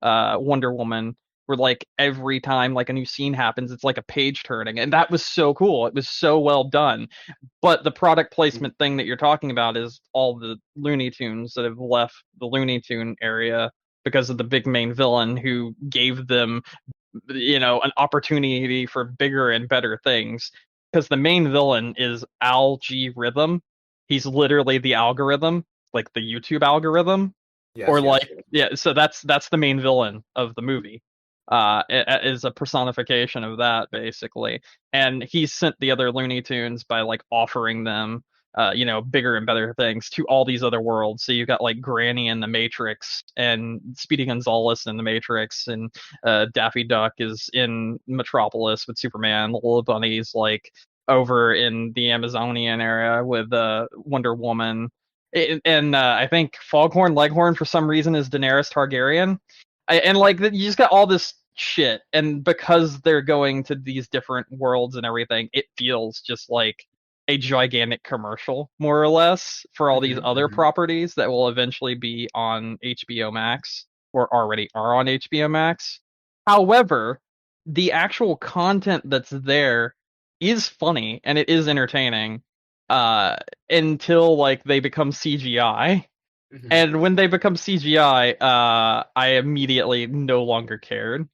Wonder Woman, where like every time like a new scene happens, it's like a page turning, and that was so cool. It was so well done. But the product placement thing that you're talking about is all the Looney Tunes that have left the Looney Tune area because of the big main villain who gave them, an opportunity for bigger and better things. Because the main villain is Algorithm. He's literally the algorithm, like the YouTube algorithm. Yes, or yes, like yes. yeah, so that's the main villain of the movie. It is a personification of that basically, and he sent the other Looney Tunes by like offering them bigger and better things to all these other worlds. So you've got like Granny in the Matrix, and Speedy Gonzales in the Matrix, and Daffy Duck is in Metropolis with Superman. The Little Bunny's like over in the Amazonian area with Wonder Woman. And I think Foghorn Leghorn for some reason is Daenerys Targaryen. And like you just got all this shit, and because they're going to these different worlds and everything, it feels just like a gigantic commercial, more or less, for all these other properties that will eventually be on HBO Max, or already are on HBO Max. However, the actual content that's there is funny and it is entertaining, until like they become CGI. And when they become CGI, I immediately no longer cared.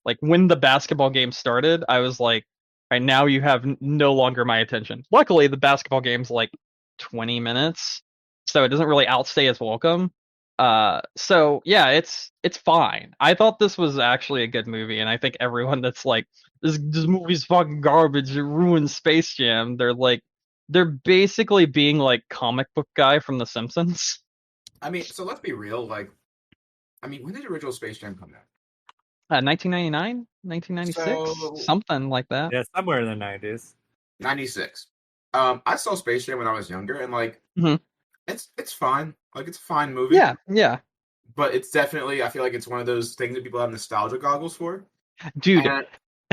Like when the basketball game started, I was like, right, now you have no longer my attention. Luckily, the basketball game's like 20 minutes, so it doesn't really outstay its welcome. So yeah, it's fine. I thought this was actually a good movie, and I think everyone that's like, this movie's fucking garbage, it ruins Space Jam, they're basically being like comic book guy from The Simpsons. I mean, so let's be real. Like, I mean, when did the original Space Jam come out? 1999, 1996, So, something like that. Yeah, somewhere in the 90s. 96. I saw Space Jam when I was younger, and like, it's fine. Like, it's a fine movie. Yeah. But it's definitely, I feel like it's one of those things that people have nostalgia goggles for. Dude.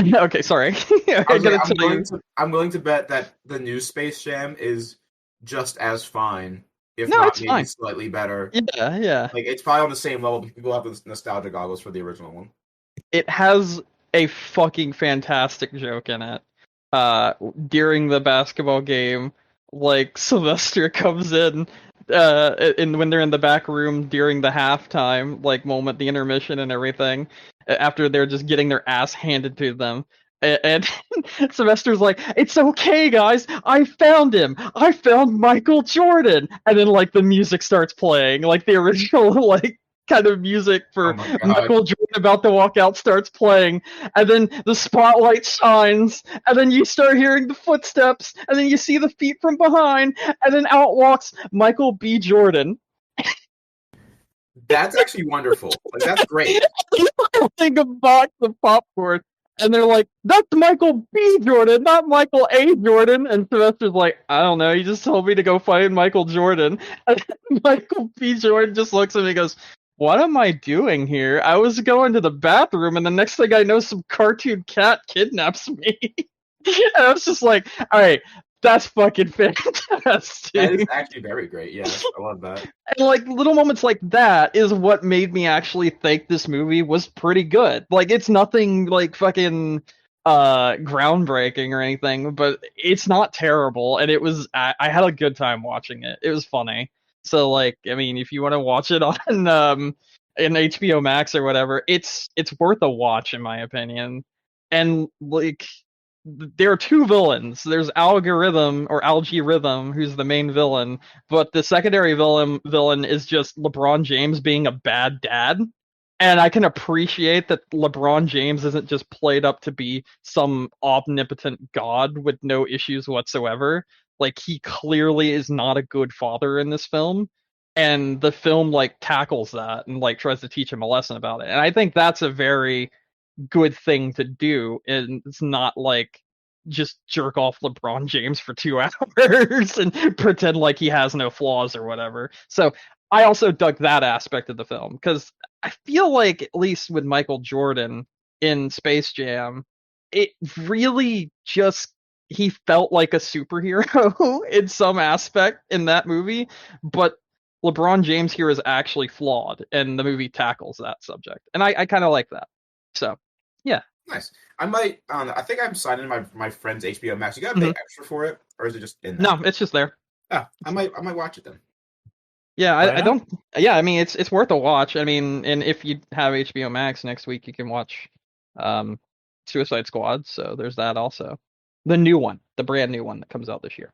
Okay, sorry. I'm willing to bet that the new Space Jam is just as fine, if not maybe slightly better. Yeah. Like, it's probably on the same level. People have the nostalgia goggles for the original one. It has a fucking fantastic joke in it. During the basketball game, like Sylvester comes in, and when they're in the back room during the halftime like moment, the intermission and everything, after they're just getting their ass handed to them. And Sylvester's like, "It's okay, guys. I found him. I found Michael Jordan." And then like the music starts playing, like the original like kind of music for Michael Jordan about to walk out starts playing, and then the spotlight shines, and then you start hearing the footsteps, and then you see the feet from behind, and then out walks Michael B. Jordan. That's actually wonderful. Like, that's great. Like a box of popcorn, and they're like, "That's Michael B. Jordan, not Michael A. Jordan." And Sylvester's like, "I don't know. You just told me to go find Michael Jordan." And Michael B. Jordan just looks at me and goes, "What am I doing here? I was going to the bathroom, and the next thing I know, some cartoon cat kidnaps me." And I was just like, all right, that's fucking fantastic. That is actually very great. Yeah, I love that. And like little moments like that is what made me actually think this movie was pretty good. Like it's nothing like fucking groundbreaking or anything, but it's not terrible, and it was I had a good time watching it. It was funny. So like, I mean, if you want to watch it on in HBO Max or whatever, it's worth a watch in my opinion. And like, there are two villains. There's Algorithm, who's the main villain, but the secondary villain is just LeBron James being a bad dad. And I can appreciate that LeBron James isn't just played up to be some omnipotent god with no issues whatsoever. Like, he clearly is not a good father in this film, and the film like tackles that and like tries to teach him a lesson about it. And I think that's a very good thing to do, and it's not like just jerk off LeBron James for 2 hours and pretend like he has no flaws or whatever. So I also dug that aspect of the film because I feel like, at least with Michael Jordan in Space Jam, it really just he felt like a superhero in some aspect in that movie, but LeBron James here is actually flawed, and the movie tackles that subject, and I kind of like that. So, yeah. Nice. I might. I think I'm signing my friend's HBO Max. You got to pay extra for it, or is it just in there? No, it's just there. Yeah, I might watch it then. Yeah, I don't. Yeah, I mean it's worth a watch. I mean, and if you have HBO Max next week, you can watch Suicide Squad. So there's that also. The new one, the brand new one that comes out this year.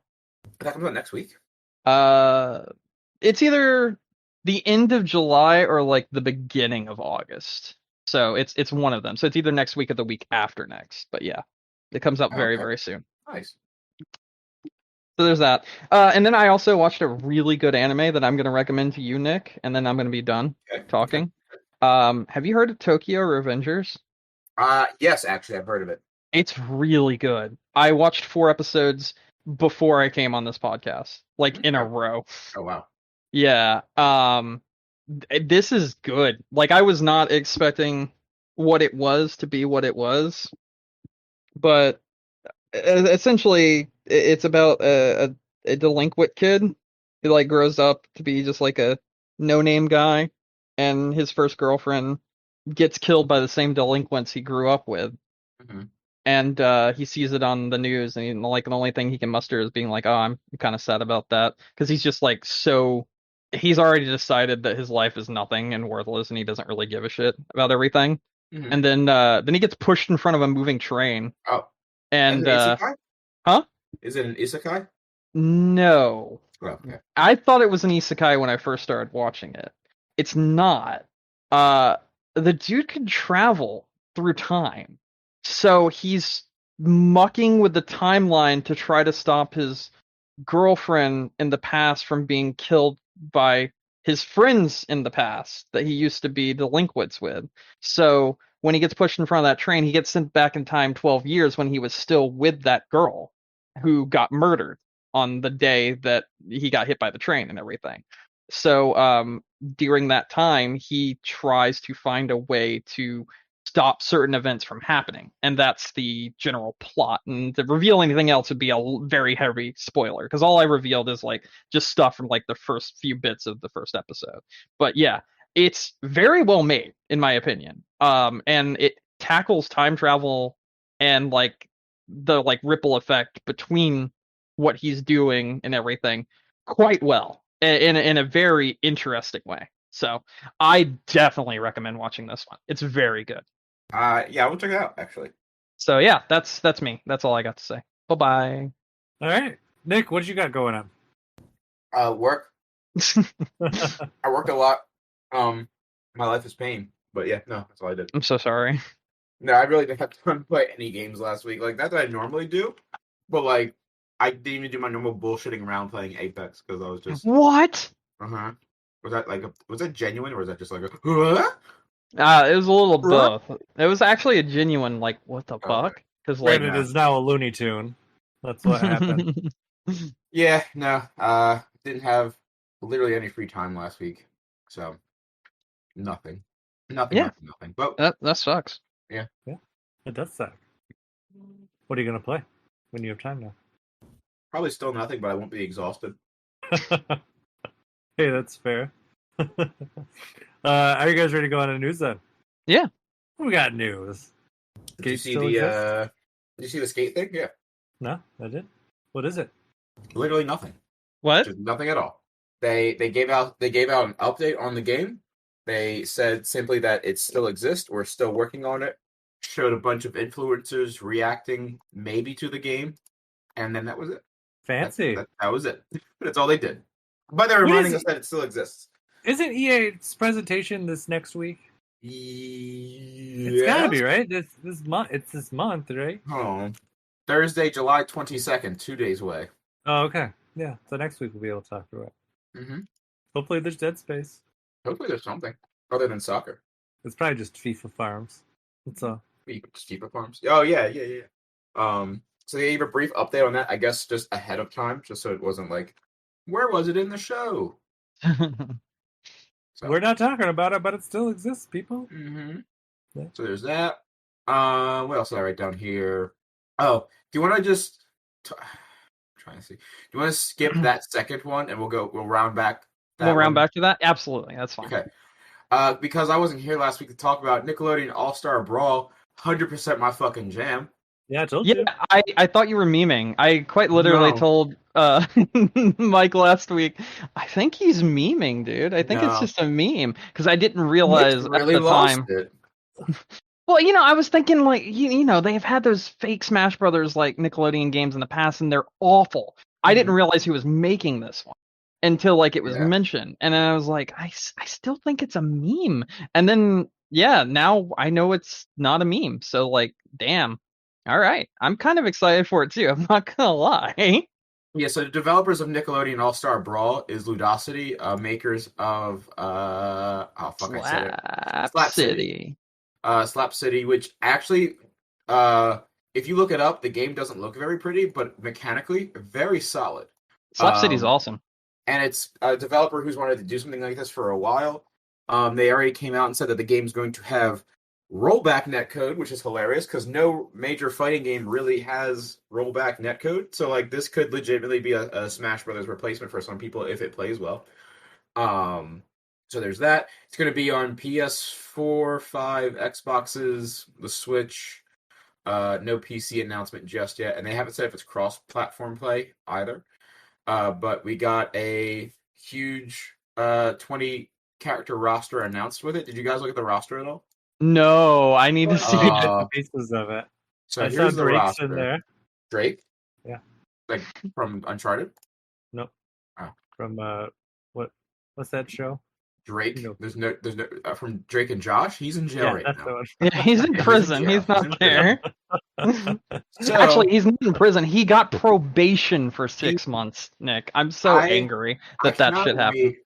That comes out next week. It's either the end of July or like the beginning of August. So it's one of them. So it's either next week or the week after next. But yeah, it comes out very, very soon. Nice. So there's that. And then I also watched a really good anime that I'm going to recommend to you, Nick, and then I'm going to be done talking. Have you heard of Tokyo Revengers? Yes, actually, I've heard of it. It's really good. I watched 4 episodes before I came on this podcast, like in a row. Oh, wow. Yeah. This is good. Like, I was not expecting what it was to be what it was, but essentially it's about a delinquent kid who like grows up to be just like a no-name guy, and his first girlfriend gets killed by the same delinquents he grew up with. And he sees it on the news, and like the only thing he can muster is being like, oh, I'm kind of sad about that, because he's just like he's already decided that his life is nothing and worthless, and he doesn't really give a shit about everything. And then he gets pushed in front of a moving train. Oh. And huh? Is it an isekai? No. Oh, okay. I thought it was an isekai when I first started watching it. It's not. The dude can travel through time. So he's mucking with the timeline to try to stop his girlfriend in the past from being killed by his friends in the past that he used to be delinquents with. So when he gets pushed in front of that train, he gets sent back in time 12 years when he was still with that girl who got murdered on the day that he got hit by the train and everything. So during that time, he tries to find a way to stop certain events from happening, and that's the general plot. And to reveal anything else would be a very heavy spoiler, because all I revealed is like just stuff from like the first few bits of the first episode. But yeah, it's very well made in my opinion. And it tackles time travel and like the like ripple effect between what he's doing and everything quite well in a very interesting way. So I definitely recommend watching this one. It's very good. Yeah, we'll check it out actually. So yeah, that's me. That's all I got to say. Bye-bye. All right. Nick, what you got going on? Work. I worked a lot. My life is pain. But yeah, no, that's all I did. I'm so sorry. No, I really didn't have time to play any games last week. Like, that's what I normally do. But, like, I didn't even do my normal bullshitting around playing Apex because I was just... What? Uh-huh. Was that genuine, or was that just like a... It was a little both. It was actually a genuine, like, what the fuck? Because like, it is now a Looney Tune. That's what happened. Yeah, no. Didn't have literally any free time last week. So, nothing. Nothing. But that sucks. Yeah. It does suck. What are you going to play when you have time now? Probably still nothing, but I won't be exhausted. Hey, that's fair. Are you guys ready to go on to news then? Yeah. We got news. Did you see the skate thing? Yeah. No, I did. What is it? Literally nothing. What? Just nothing at all. They gave out an update on the game. They said simply that it still exists. We're still working on it. Showed a bunch of influencers reacting maybe to the game, and then that was it. Fancy. That was it. That's all they did. But they're reminding us that it still exists. Isn't EA's presentation this next week? Yeah. It's gotta be, right? This month. It's this month, right? Oh, Thursday, July 22nd, 2 days away. Oh, okay. Yeah. So next week we'll be able to talk about it. Mm-hmm. Hopefully there's Dead Space. Hopefully there's something other than soccer. It's probably just FIFA Farms. That's all. Just FIFA Farms. Oh yeah. So they gave a brief update on that, I guess, just ahead of time, just so it wasn't like, where was it in the show? So. We're not talking about it, but it still exists, people. Mm-hmm. Yeah. So there's that. What else did I write down here? Oh, do you want to just? I'm trying to see. Do you want to skip that second one and we'll round back? We'll round back to that. Absolutely, that's fine. Okay. Because I wasn't here last week to talk about Nickelodeon All-Star Brawl, 100% my fucking jam. Yeah, I told you. I thought you were memeing. I quite literally told Mike last week, I think he's memeing, dude. I think it's just a meme. Because I didn't realize really at the time. It. Well, I was thinking, like, they've had those fake Smash Brothers, like, Nickelodeon games in the past, and they're awful. I didn't realize he was making this one until, like, it was mentioned. And then I was like, I still think it's a meme. And then, now I know it's not a meme. So, like, damn. All right. I'm kind of excited for it, too. I'm not going to lie. Yeah, so the developers of Nickelodeon All-Star Brawl is Ludosity, makers of, Slap City. Slap City, which actually, if you look it up, the game doesn't look very pretty, but mechanically, very solid. Slap City's awesome. And it's a developer who's wanted to do something like this for a while. They already came out and said that the game's going to have rollback netcode, which is hilarious because no major fighting game really has rollback netcode. So like this could legitimately be a Smash Brothers replacement for some people if it plays well. So there's that. It's going to be on PS4, 5, Xboxes, the Switch. No PC announcement just yet, and they haven't said if it's cross-platform play either. But we got a huge 20 character roster announced with it. Did you guys look at the roster at all? No, I need to see the pieces of it. So I here's saw the Drake's roster. in there. Drake? Yeah. Like from Uncharted? Nope. Oh. From what's that show? Drake? There's no from Drake and Josh. He's in jail right now. The one. Yeah, he's in prison. He's not there. So, actually, he's not in prison. He got probation for 6 months, Nick. I'm so angry that shit happened.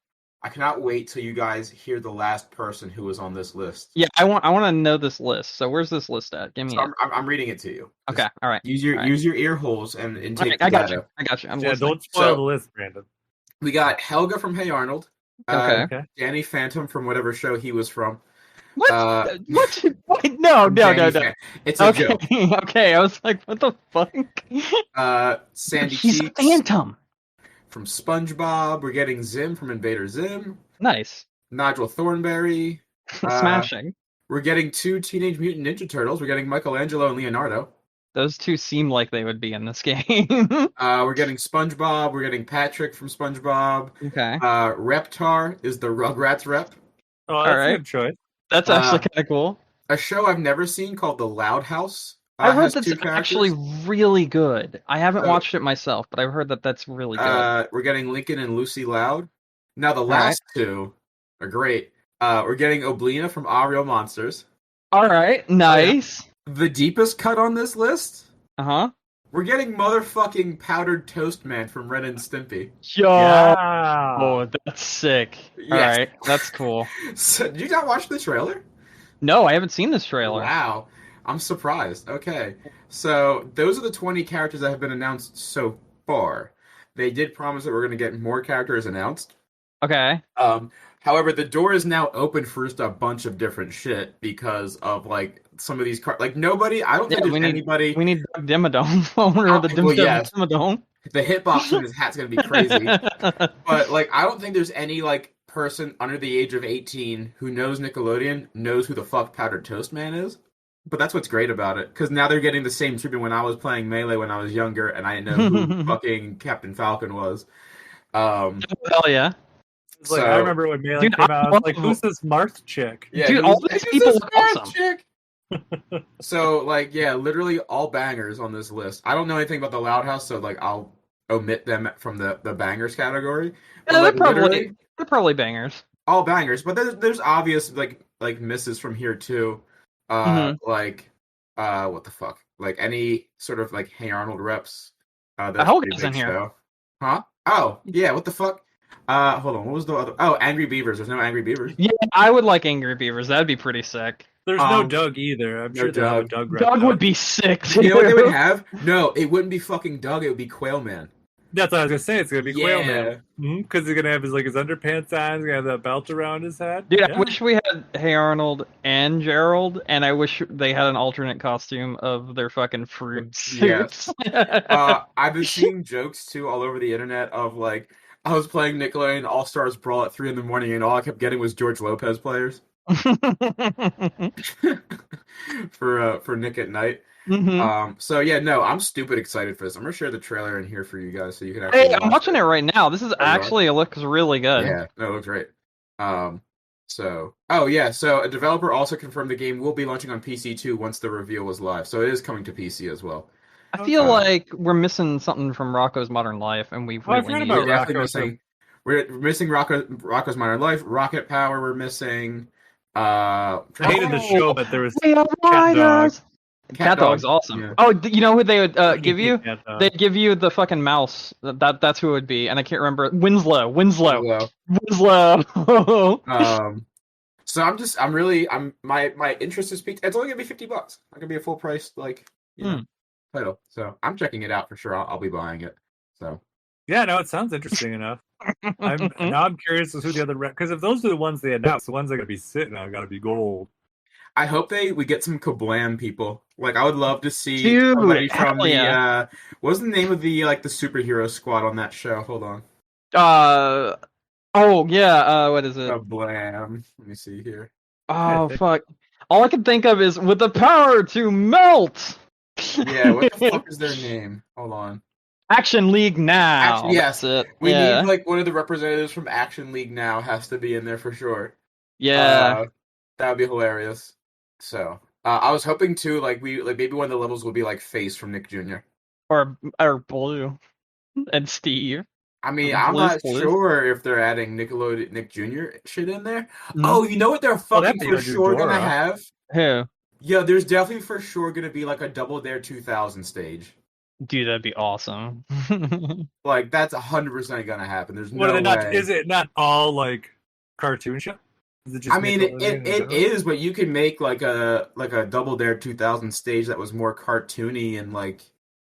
I cannot wait till you guys hear the last person who was on this list. Yeah, I want to know this list. So where's this list at? Give me it. I'm reading it to you. Okay, all right. Use your ear holes and take I got data. you. Don't spoil the list, Brandon. We got Helga from Hey Arnold. Okay. Danny Phantom from whatever show he was from. What? What? No. It's a joke. Okay, I was like, what the fuck? Sandy He's Cheeks a Phantom. from SpongeBob. We're getting Zim from Invader Zim. Nice. Nigel Thornberry. Smashing. We're getting 2 Teenage Mutant Ninja Turtles. We're getting Michelangelo and Leonardo. Those two seem like they would be in this game. We're getting SpongeBob. We're getting Patrick from SpongeBob. Okay. Reptar is the Rugrats rep. Oh, that's a good choice. That's actually kind of cool. A show I've never seen called The Loud House. I heard that's actually really good. I haven't watched it myself, but I've heard that that's really good. We're getting Lincoln and Lucy Loud. Now the last two are great. We're getting Oblina from Ah Real Monsters. All right, nice. The deepest cut on this list? Uh-huh. We're getting motherfucking Powdered Toast Man from Ren and Stimpy. Yo! Yeah. Oh, that's sick. Yes. All right, that's cool. So, did you not watch the trailer? No, I haven't seen this trailer. Wow. I'm surprised. Okay. So, those are the 20 characters that have been announced so far. They did promise that we're going to get more characters announced. Okay. However, the door is now open for just a bunch of different shit because of, like, some of these cards. Like, nobody, I don't think there's anybody... We need Doug Dimmadome. Dimmadome. The hitbox in his hat's going to be crazy. But, like, I don't think there's any, like, person under the age of 18 who knows Nickelodeon knows who the fuck Powdered Toast Man is. But that's what's great about it, because now they're getting the same treatment when I was playing Melee when I was younger, and I didn't know who fucking Captain Falcon was. Hell yeah. Like, I remember when Melee came out, I was like, who's this Marth chick? Yeah, dude, all these people look awesome. Chick? So, like, yeah, literally all bangers on this list. I don't know anything about the Loud House, so, like, I'll omit them from the bangers category. But, yeah, like, they're probably bangers. All bangers, but there's obvious, like misses from here, too. Like, what the fuck? Like, any sort of, like, Hey Arnold reps. That's a pretty big show. Huh? Oh, yeah, what the fuck? Hold on, what was the other? Oh, Angry Beavers. There's no Angry Beavers. Yeah, I would like Angry Beavers. That'd be pretty sick. There's no Doug either. I'm sure they'll have a Doug rep. Doug would be sick, too. You know what they would have? No, it wouldn't be fucking Doug. It would be Quail Man. That's what I was gonna say. It's gonna be Quail Yeah. Man because he's gonna have his underpants on. He's gonna have that belt around his head. Dude, Yeah. I wish we had Hey Arnold and Gerald, and I wish they had an alternate costume of their fucking fruit suits. I've been seeing jokes too all over the internet of like I was playing Nickelodeon All-Stars Brawl at 3 in the morning, and all I kept getting was George Lopez players for Nick at Night. So yeah, no, I'm stupid excited for this. I'm gonna share the trailer in here for you guys so you can actually. Hey, I'm watching it right now. This is actually it looks really good. Yeah, no, it looks great. So a developer also confirmed the game will be launching on PC too once the reveal was live. So it is coming to PC as well. I feel like we're missing something from Rocco's Modern Life, and we've I've heard about Rocco. We're missing Rocco's Modern Life, Rocket Power. We're missing. I hated the show, but there was Cat Dog's awesome. Yeah. Oh, you know who they would give you? They'd give you the fucking mouse. That's who it would be, and I can't remember. Winslow. So my interest is peaked. It's only gonna be $50. Not gonna be a full price title. So I'm checking it out for sure. I'll be buying it. So yeah, no, it sounds interesting enough. I'm curious as to who the other because if those are the ones they announced, the ones that are gonna be sitting on gotta be gold. I hope we get some Kablam people. Like I would love to see somebody from the what was the name of the the superhero squad on that show? Hold on. What is it? Kablam. Let me see here. Oh fuck. All I can think of is with the power to melt. Yeah, what the fuck is their name? Hold on. Action League Now. Yes. We need one of the representatives from Action League Now has to be in there for sure. Yeah. That would be hilarious. So I was hoping to maybe one of the levels would be Face from Nick Jr. or Blue and Steve. I mean, I'm not sure if they're adding Nickelodeon Nick Jr. shit in there. Oh, you know what they're fucking for sure gonna have? Who? Yeah, there's definitely for sure gonna be a Double Dare 2000 stage. Dude, that'd be awesome. That's 100% gonna happen. There's no way. Is it not all cartoon shit? It is, but you can make a Double Dare 2000 stage that was more cartoony and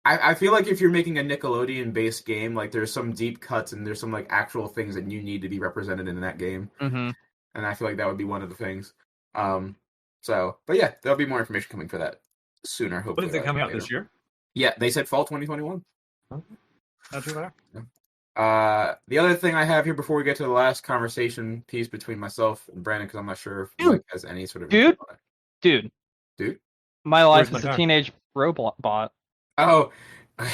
I feel like if you're making a Nickelodeon based game, there's some deep cuts and there's some actual things that you need to be represented in that game. Mm-hmm. And I feel like that would be one of the things. But yeah, there'll be more information coming for that sooner. Hopefully. When is it coming out this year? Yeah, they said fall 2021. Okay. Not too bad. Yeah. The other thing I have here before we get to the last conversation piece between myself and Brandon, because I'm not sure if Mike has any sort of dude. My life is a teenage robot. Oh, you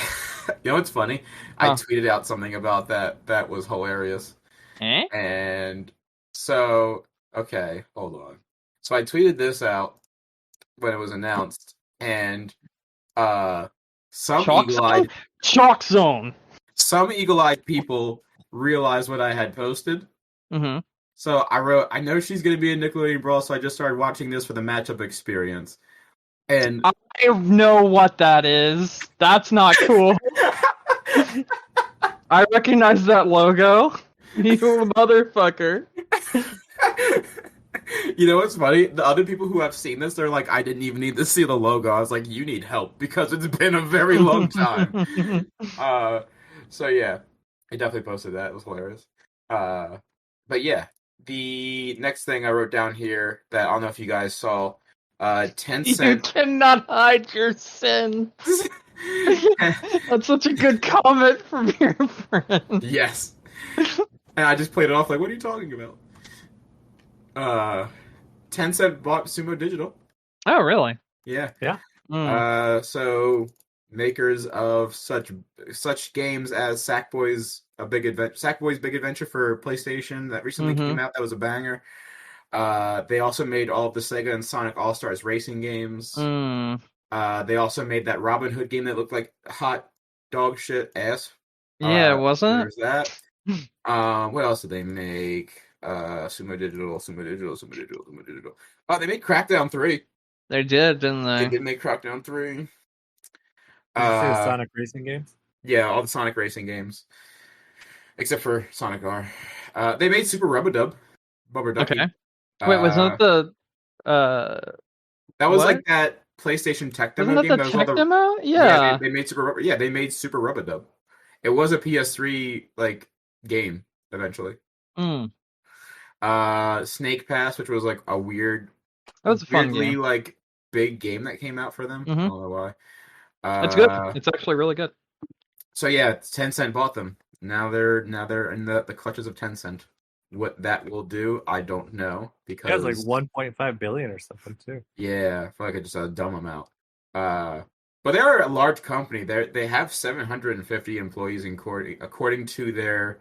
know what's funny? I tweeted out something about that. That was hilarious. And so, okay, hold on. So I tweeted this out when it was announced, and some eagle-eyed Chalk Zone. Some eagle-eyed people realized what I had posted. Mm-hmm. So I wrote, I know she's going to be in Nickelodeon Brawl, so I just started watching this for the matchup experience. And I know what that is. That's not cool. I recognize that logo. You motherfucker. You know what's funny? The other people who have seen this, they're like, I didn't even need to see the logo. I was like, you need help because it's been a very long time. So yeah, I definitely posted that. It was hilarious. But yeah, the next thing I wrote down here that I don't know if you guys saw, Tencent. You cannot hide your sins. That's such a good comment from your friend. Yes. And I just played it off like, what are you talking about? Tencent bought Sumo Digital. Oh, really? Yeah. Yeah. So makers of such games as Sackboy's Big Adventure for PlayStation that recently came out. That was a banger. They also made all of the Sega and Sonic All-Stars racing games. They also made that Robin Hood game that looked like hot dog shit ass. Yeah, wasn't it? There's that. What else did they make? Sumo Digital. Oh, they made Crackdown 3. They did, didn't they? They did make Crackdown 3. Did you say Sonic racing games? Yeah, all the Sonic racing games. Except for Sonic R. They made Super Rub-a-Dub. Bubber Ducky. Okay. Wait, was that the... That was like that PlayStation Tech demo game. Wasn't that the Tech demo? Yeah. They made Super Rub-a-Dub. It was a PS3 like game eventually. Mm. Snake Pass, which was like a That was a fun weirdly game. like big game that came out for them. I Mm-hmm. don't know why. It's good. It's actually really good. So yeah, Tencent bought them. Now they're in the clutches of Tencent. What that will do, I don't know It has because like 1.5 billion or something too. yeah, I feel like it's just a dumb amount. But they are a large company. They have 750 employees according to their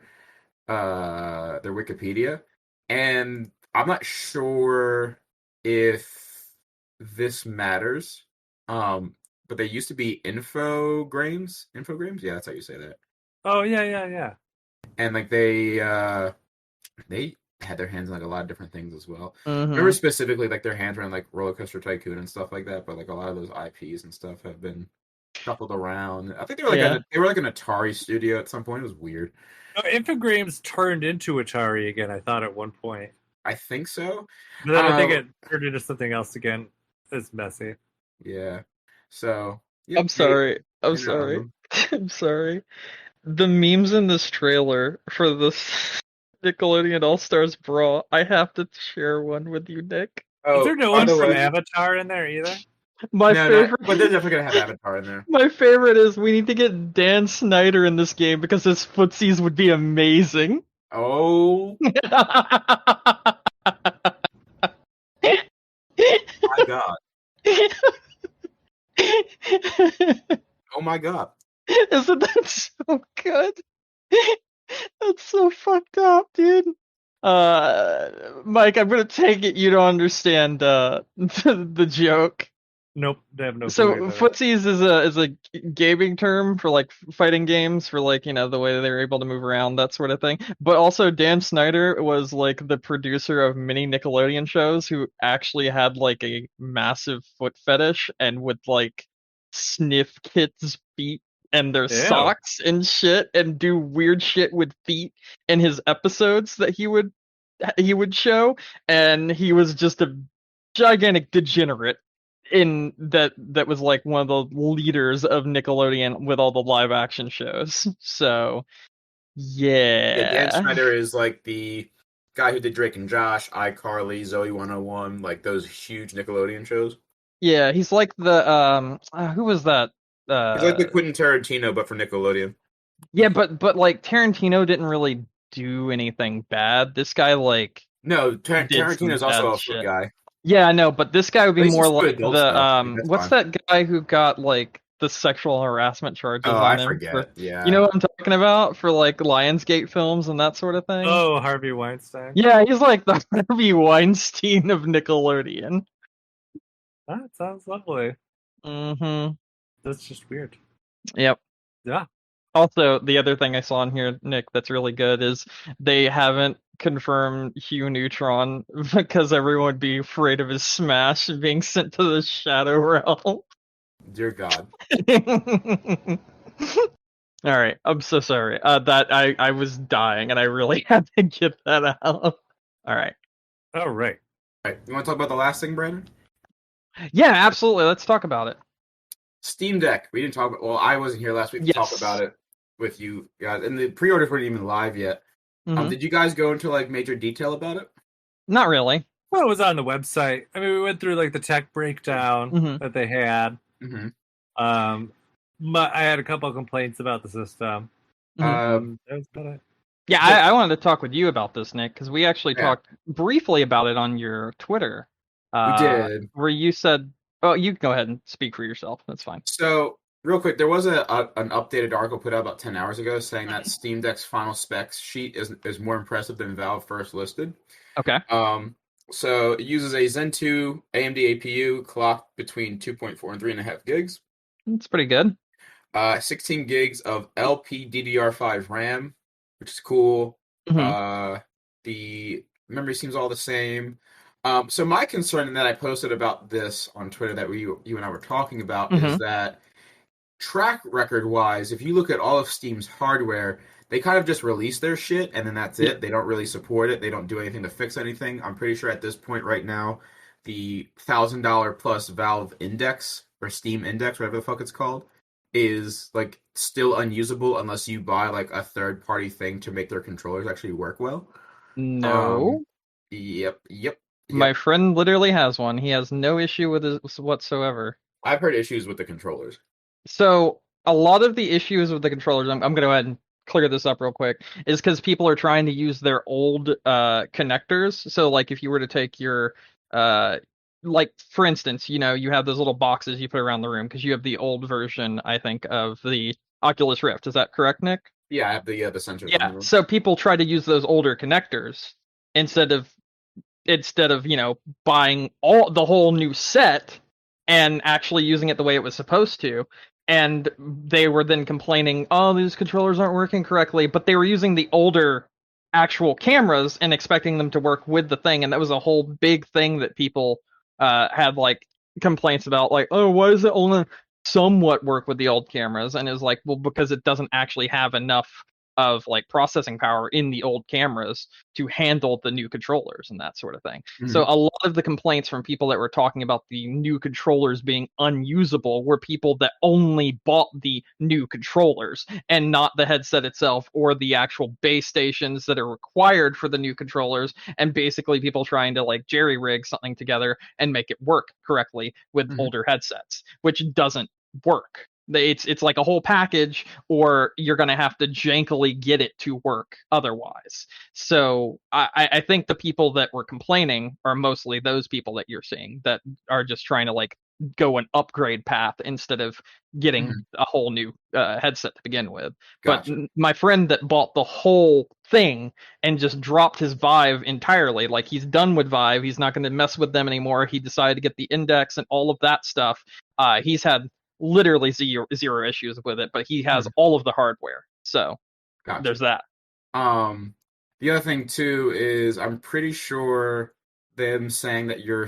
Wikipedia, and I'm not sure if this matters. But they used to be Infogrames. Infogrames, yeah, that's how you say that. Oh yeah. And like they had their hands in like a lot of different things as well. Mm-hmm. Remember specifically like their hands were in like Roller Coaster Tycoon and stuff like that, but like a lot of those IPs and stuff have been shuffled around. I think they were like they were like an Atari studio at some point. It was weird. No, Infogrames turned into Atari again, I thought at one point. I think so. But then I think it turned into something else again. It's messy. Yeah. So yeah, I'm sorry. I'm sorry. The memes in this trailer for this Nickelodeon All-Star Brawl, I have to share one with you, Nick. Is there no one from Avatar in there either? My favorite, but they're definitely gonna have Avatar in there. My favorite is we need to get Dan Snyder in this game because his footsies would be amazing. Oh my god! Oh my god! Isn't that so good? That's so fucked up, dude. Mike, I'm gonna take it you don't understand the joke. Nope, they have no. So footsies is a gaming term for like fighting games, for like, you know, the way they're able to move around, that sort of thing. But also Dan Snyder was like the producer of many Nickelodeon shows who actually had like a massive foot fetish and would like sniff kids' feet and their socks and shit and do weird shit with feet in his episodes that he would show, and he was just a gigantic degenerate in that was like one of the leaders of Nickelodeon with all the live action shows. So yeah, Dan Snyder is like the guy who did Drake and Josh, iCarly, Zoe 101, like those huge Nickelodeon shows. Yeah, he's like the who was that? He's like the Quentin Tarantino, but for Nickelodeon. Yeah, but like Tarantino didn't really do anything bad. This guy like Tarantino's also a foot guy. Yeah, I know, but this guy would be more like the what's fine. that guy who got like the sexual harassment charges on him? I forget. Yeah. You know what I'm talking about, for like Lionsgate films and that sort of thing? Oh, Harvey Weinstein. Yeah, he's like the Harvey Weinstein of Nickelodeon. That sounds lovely. Mm-hmm. That's just weird. Yep. Yeah. Also, the other thing I saw in here, Nick, that's really good is they haven't confirmed Hugh Neutron because everyone would be afraid of his smash being sent to the Shadow Realm. Dear God. All right, I'm so sorry. That I was dying and I really had to get that out. All right. All right. You want to talk about the last thing, Brandon? Yeah, absolutely. Let's talk about it. Steam Deck. We didn't talk about. Well, I wasn't here last week to talk about it with you guys, and the pre-orders weren't even live yet. Mm-hmm. Did you guys go into like major detail about it? Not really. Well, it was on the website. I mean, we went through like the tech breakdown that they had. Mm-hmm. I had a couple of complaints about the system. That was about it. Yeah, I wanted to talk with you about this, Nick, because we actually talked briefly about it on your Twitter. We did. Where you said, "Oh, you can go ahead and speak for yourself. That's fine." So, real quick, there was an updated article put out about 10 hours ago saying that Steam Deck's final specs sheet is more impressive than Valve first listed. Okay. So it uses a Zen 2 AMD APU clocked between 2.4 and 3.5 gigs. That's pretty good. 16 gigs of LPDDR5 RAM, which is cool. Mm-hmm. The memory seems all the same. So my concern that I posted about this on Twitter that you and I were talking about is that track record-wise, if you look at all of Steam's hardware, they kind of just release their shit and then that's it. They don't really support it. They don't do anything to fix anything. I'm pretty sure at this point right now, the $1,000 plus Valve Index or Steam Index, whatever the fuck it's called, is like still unusable unless you buy like a third-party thing to make their controllers actually work well. No. Yep. My friend literally has one. He has no issue with it whatsoever. I've heard issues with the controllers. So a lot of the issues with the controllers, I'm going to go ahead and clear this up real quick, is because people are trying to use their old connectors. So like if you were to take your like for instance, you have those little boxes you put around the room because you have the old version, I think, of the Oculus Rift. Is that correct, Nick? Yeah, I have the sensors. Yeah. So people try to use those older connectors instead of buying the whole new set and actually using it the way it was supposed to. And they were then complaining, oh, these controllers aren't working correctly, but they were using the older actual cameras and expecting them to work with the thing. And that was a whole big thing that people had like complaints about, like, oh, why does it only somewhat work with the old cameras? And it was like, well, because it doesn't actually have enough of like processing power in the old cameras to handle the new controllers and that sort of thing. Mm-hmm. So a lot of the complaints from people that were talking about the new controllers being unusable were people that only bought the new controllers and not the headset itself or the actual base stations that are required for the new controllers, and basically people trying to like jerry rig something together and make it work correctly with older headsets, which doesn't work. It's like a whole package, or you're going to have to jankily get it to work otherwise. So I think the people that were complaining are mostly those people that you're seeing that are just trying to like go an upgrade path instead of getting a whole new headset to begin with. Gotcha. But my friend that bought the whole thing and just dropped his Vive entirely, like he's done with Vive, he's not going to mess with them anymore. He decided to get the Index and all of that stuff. He's had literally zero issues with it, but he has all of the hardware. So gotcha. There's that. The other thing too is I'm pretty sure them saying that your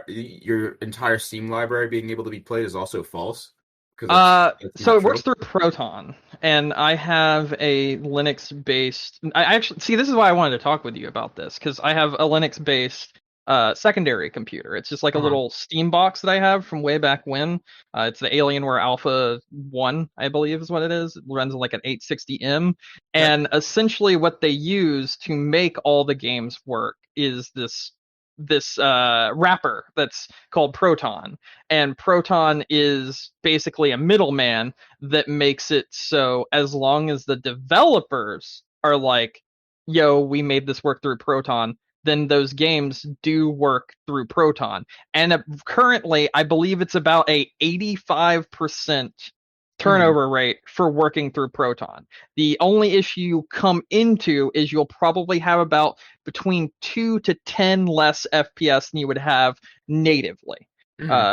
your entire Steam library being able to be played is also false. So it works through Proton, and I have a Linux-based. I actually see. This is why I wanted to talk with you about this, because I have a Linux-based secondary computer. It's just like a little Steam box that I have from way back when. It's the Alienware Alpha 1, I believe is what it is. It runs like an 860M. And essentially what they use to make all the games work is this wrapper that's called Proton. And Proton is basically a middleman that makes it so as long as the developers are like, yo, we made this work through Proton, then those games do work through Proton. And currently, I believe it's about a 85% turnover rate for working through Proton. The only issue you come into is you'll probably have about between 2 to 10 less FPS than you would have natively.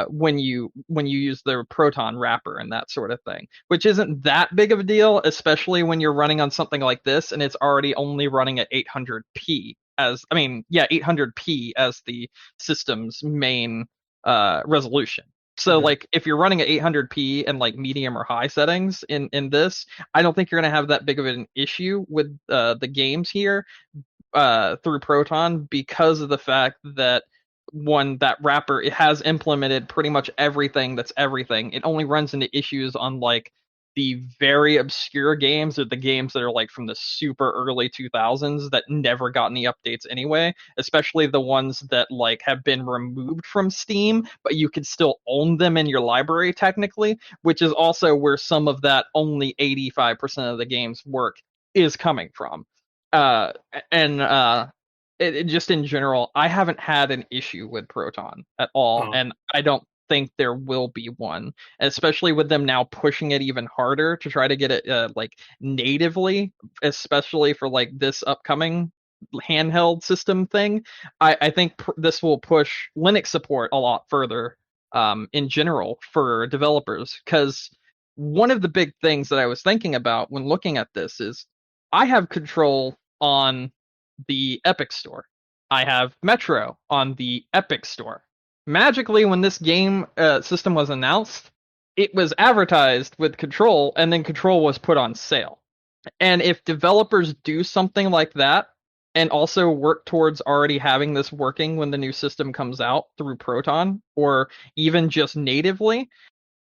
When you use the Proton wrapper and that sort of thing, which isn't that big of a deal, especially when you're running on something like this and it's already only running at 800p 800p as the system's main resolution. So like if you're running at 800p and like medium or high settings in this, I don't think you're going to have that big of an issue with the games here through Proton, because of the fact that that wrapper, it has implemented pretty much everything that's everything. It only runs into issues on like the very obscure games, or the games that are like from the super early 2000s that never got any updates anyway, especially the ones that like have been removed from Steam, but you can still own them in your library technically, which is also where some of that only 85% of the games work is coming from. It just in general, I haven't had an issue with Proton at all, and I don't think there will be one, especially with them now pushing it even harder to try to get it like natively, especially for like this upcoming handheld system thing. I think this will push Linux support a lot further in general for developers, because one of the big things that I was thinking about when looking at this is I have Control on the Epic Store. I have Metro on the Epic Store. Magically, when this game system was announced, it was advertised with Control, and then Control was put on sale. And if developers do something like that, and also work towards already having this working when the new system comes out through Proton, or even just natively,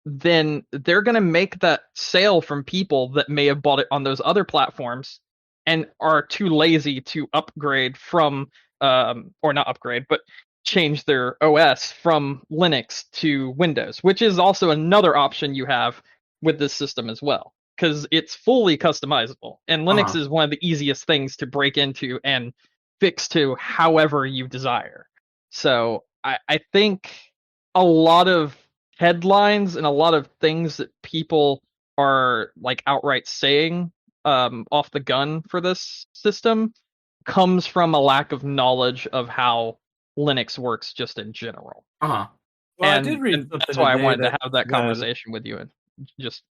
then they're going to make that sale from people that may have bought it on those other platforms and are too lazy to upgrade from, or not upgrade, but change their OS from Linux to Windows, which is also another option you have with this system as well, because it's fully customizable. And Linux is one of the easiest things to break into and fix to however you desire. So I think a lot of headlines and a lot of things that people are like outright saying off the gun for this system comes from a lack of knowledge of how Linux works just in general. Uh-huh. Well, And, I did read and something that's why I today wanted to that have that said- conversation with you and just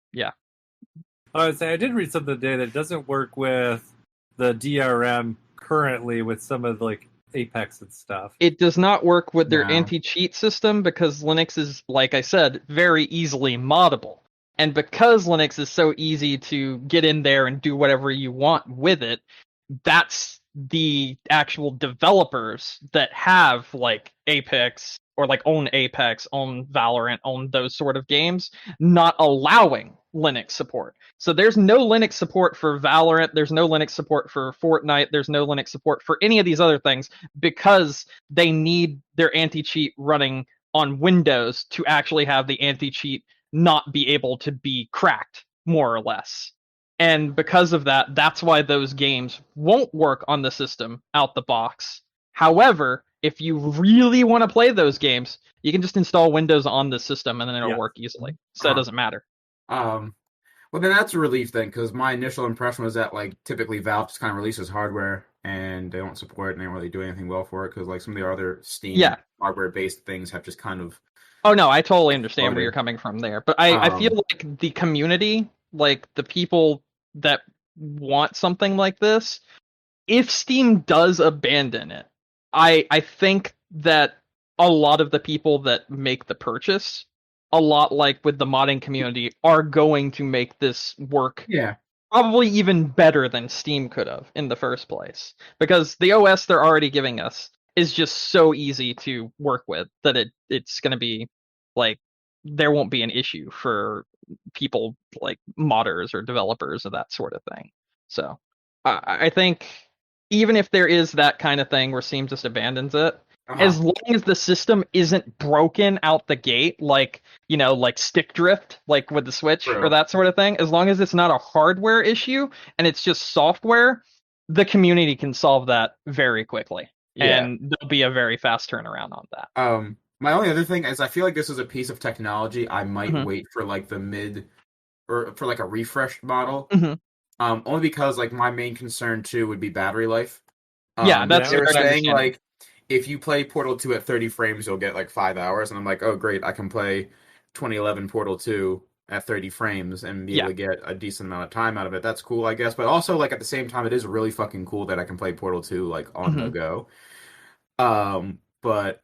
I would say I did read something today that doesn't work with the DRM currently with some of like Apex and stuff. It does not work with their No. anti-cheat system because Linux is, like I said, very easily moddable. And because Linux is so easy to get in there and do whatever you want with it, that's the actual developers that have like Apex or like own Apex, own Valorant, own those sort of games, not allowing Linux support. So there's no Linux support for Valorant, there's no Linux support for Fortnite, there's no Linux support for any of these other things because they need their anti-cheat running on Windows to actually have the anti-cheat not be able to be cracked, more or less. And because of that, that's why those games won't work on the system out the box. However, if you really want to play those games, you can just install Windows on the system and then it'll work easily. So it doesn't matter. Well, then that's a relief then, because my initial impression was that like typically Valve just kind of releases hardware and they don't support it and they don't really do anything well for it because like some of the other Steam hardware-based things have just kind of. Oh no, I totally understand where you're coming from there, but I feel like the community, like the people that want something like this, if Steam does abandon it, I think that a lot of the people that make the purchase, a lot like with the modding community, are going to make this work probably even better than Steam could have in the first place. Because the OS they're already giving us is just so easy to work with that it's going to be like, there won't be an issue for people like modders or developers or that sort of thing. So I think even if there is that kind of thing where Steam just abandons it, as long as the system isn't broken out the gate, like, you know, like stick drift, like with the Switch or that sort of thing, as long as it's not a hardware issue and it's just software, the community can solve that very quickly. And there'll be a very fast turnaround on that. My only other thing is I feel like this is a piece of technology I might wait for like the mid or for like a refreshed model. Only because like my main concern too would be battery life. That's they were saying like if you play Portal 2 at 30 frames, you'll get like 5 hours, and I'm like, oh great, I can play 2011 Portal 2 at 30 frames and be able to get a decent amount of time out of it. That's cool, I guess. But also like at the same time, it is really fucking cool that I can play Portal 2 like on the go. But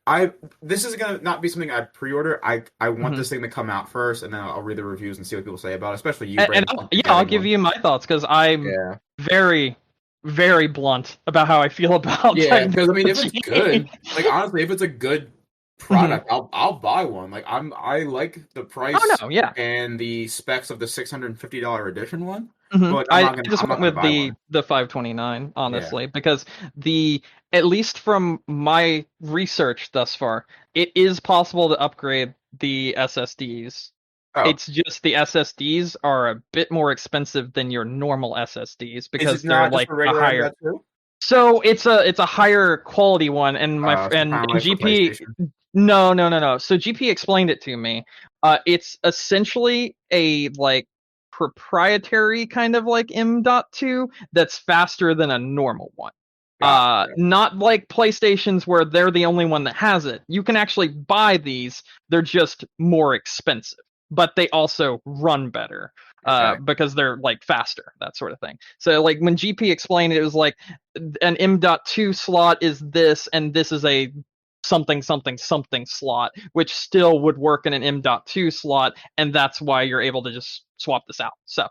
this is gonna not be something I'd pre-order. I want this thing to come out first, and then I'll read the reviews and see what people say about it. Especially you, Brandon. I'll give you my thoughts because I'm very, very blunt about how I feel about. Yeah, because I mean, if it's good, like honestly, if it's a good product, I'll buy one. Like I like the price and the specs of the $650 edition one. But I just went with the $529 honestly because at least from my research thus far, it is possible to upgrade the SSDs. It's just the SSDs are a bit more expensive than your normal SSDs because they're like a higher. So it's a higher quality one, and my friend GP. No. So GP explained it to me. It's essentially a like proprietary kind of like M.2 that's faster than a normal one. Not like PlayStation's where they're the only one that has it. You can actually buy these. They're just more expensive, but they also run better because they're like faster, that sort of thing. So like when GP explained it, it was like an M.2 slot is this, and this is a something slot, which still would work in an M.2 slot, and that's why you're able to just swap this out. So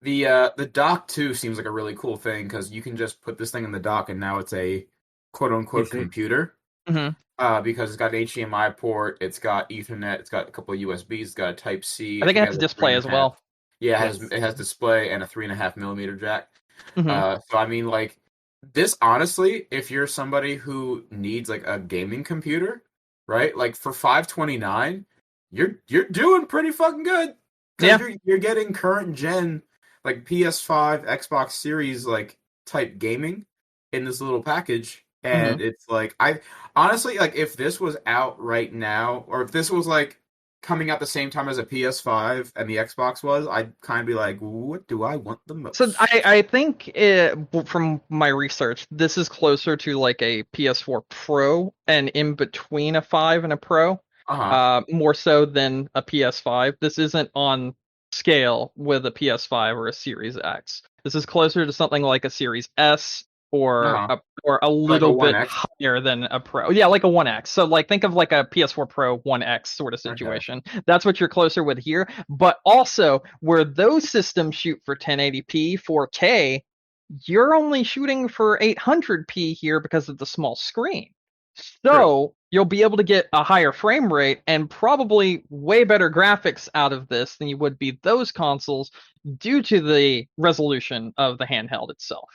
the dock too seems like a really cool thing because you can just put this thing in the dock and now it's a quote unquote computer. Because it's got an HDMI port, it's got Ethernet, it's got a couple of USBs, it's got a Type C. I think it has a display as well. Yeah, it has display and a 3.5mm jack. Mhm. So I mean, like, this honestly, if you're somebody who needs like a gaming computer, right? Like for $529, you're doing pretty fucking good. Yeah. You're getting current gen like PS5, Xbox Series like type gaming in this little package. And it's like, I honestly, like, if this was out right now, or if this was like coming out the same time as a PS5 and the Xbox was, I'd kind of be like, what do I want the most? So I think from my research, this is closer to like a PS4 Pro and in between a 5 and a Pro, more so than a PS5. This isn't on scale with a PS5 or a Series X. This is closer to something like a Series S or a little bit higher than a Pro. Yeah, like a 1X. So like think of like a PS4 Pro 1X sort of situation. Okay. That's what you're closer with here. But also where those systems shoot for 1080p, 4K, you're only shooting for 800p here because of the small screen. So you'll be able to get a higher frame rate and probably way better graphics out of this than you would be those consoles due to the resolution of the handheld itself.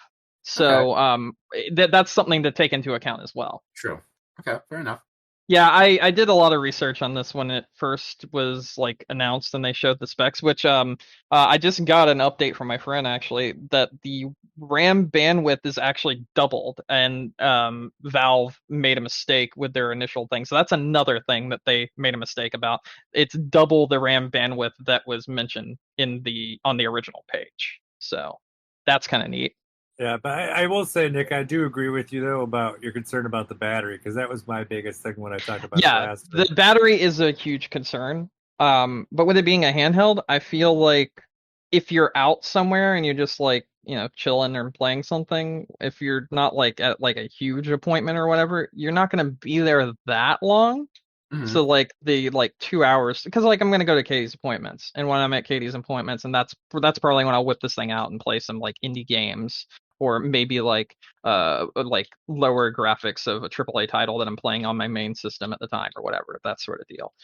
So that's something to take into account as well. True. Okay, fair enough. Yeah, I did a lot of research on this when it first was like announced and they showed the specs, which I just got an update from my friend actually that the RAM bandwidth is actually doubled and Valve made a mistake with their initial thing. So that's another thing that they made a mistake about. It's double the RAM bandwidth that was mentioned on the original page. So that's kind of neat. Yeah, but I will say, Nick, I do agree with you, though, about your concern about the battery, because that was my biggest thing when I talked about it last. The battery is a huge concern. But with it being a handheld, I feel like if you're out somewhere and you're just like, chilling or playing something, if you're not like at like a huge appointment or whatever, you're not going to be there that long. Mm-hmm. So like the 2 hours, because like I'm going to go to Katie's appointments, and when I'm at Katie's appointments, and that's probably when I'll whip this thing out and play some like indie games. Or maybe like lower graphics of a AAA title that I'm playing on my main system at the time or whatever, that sort of deal.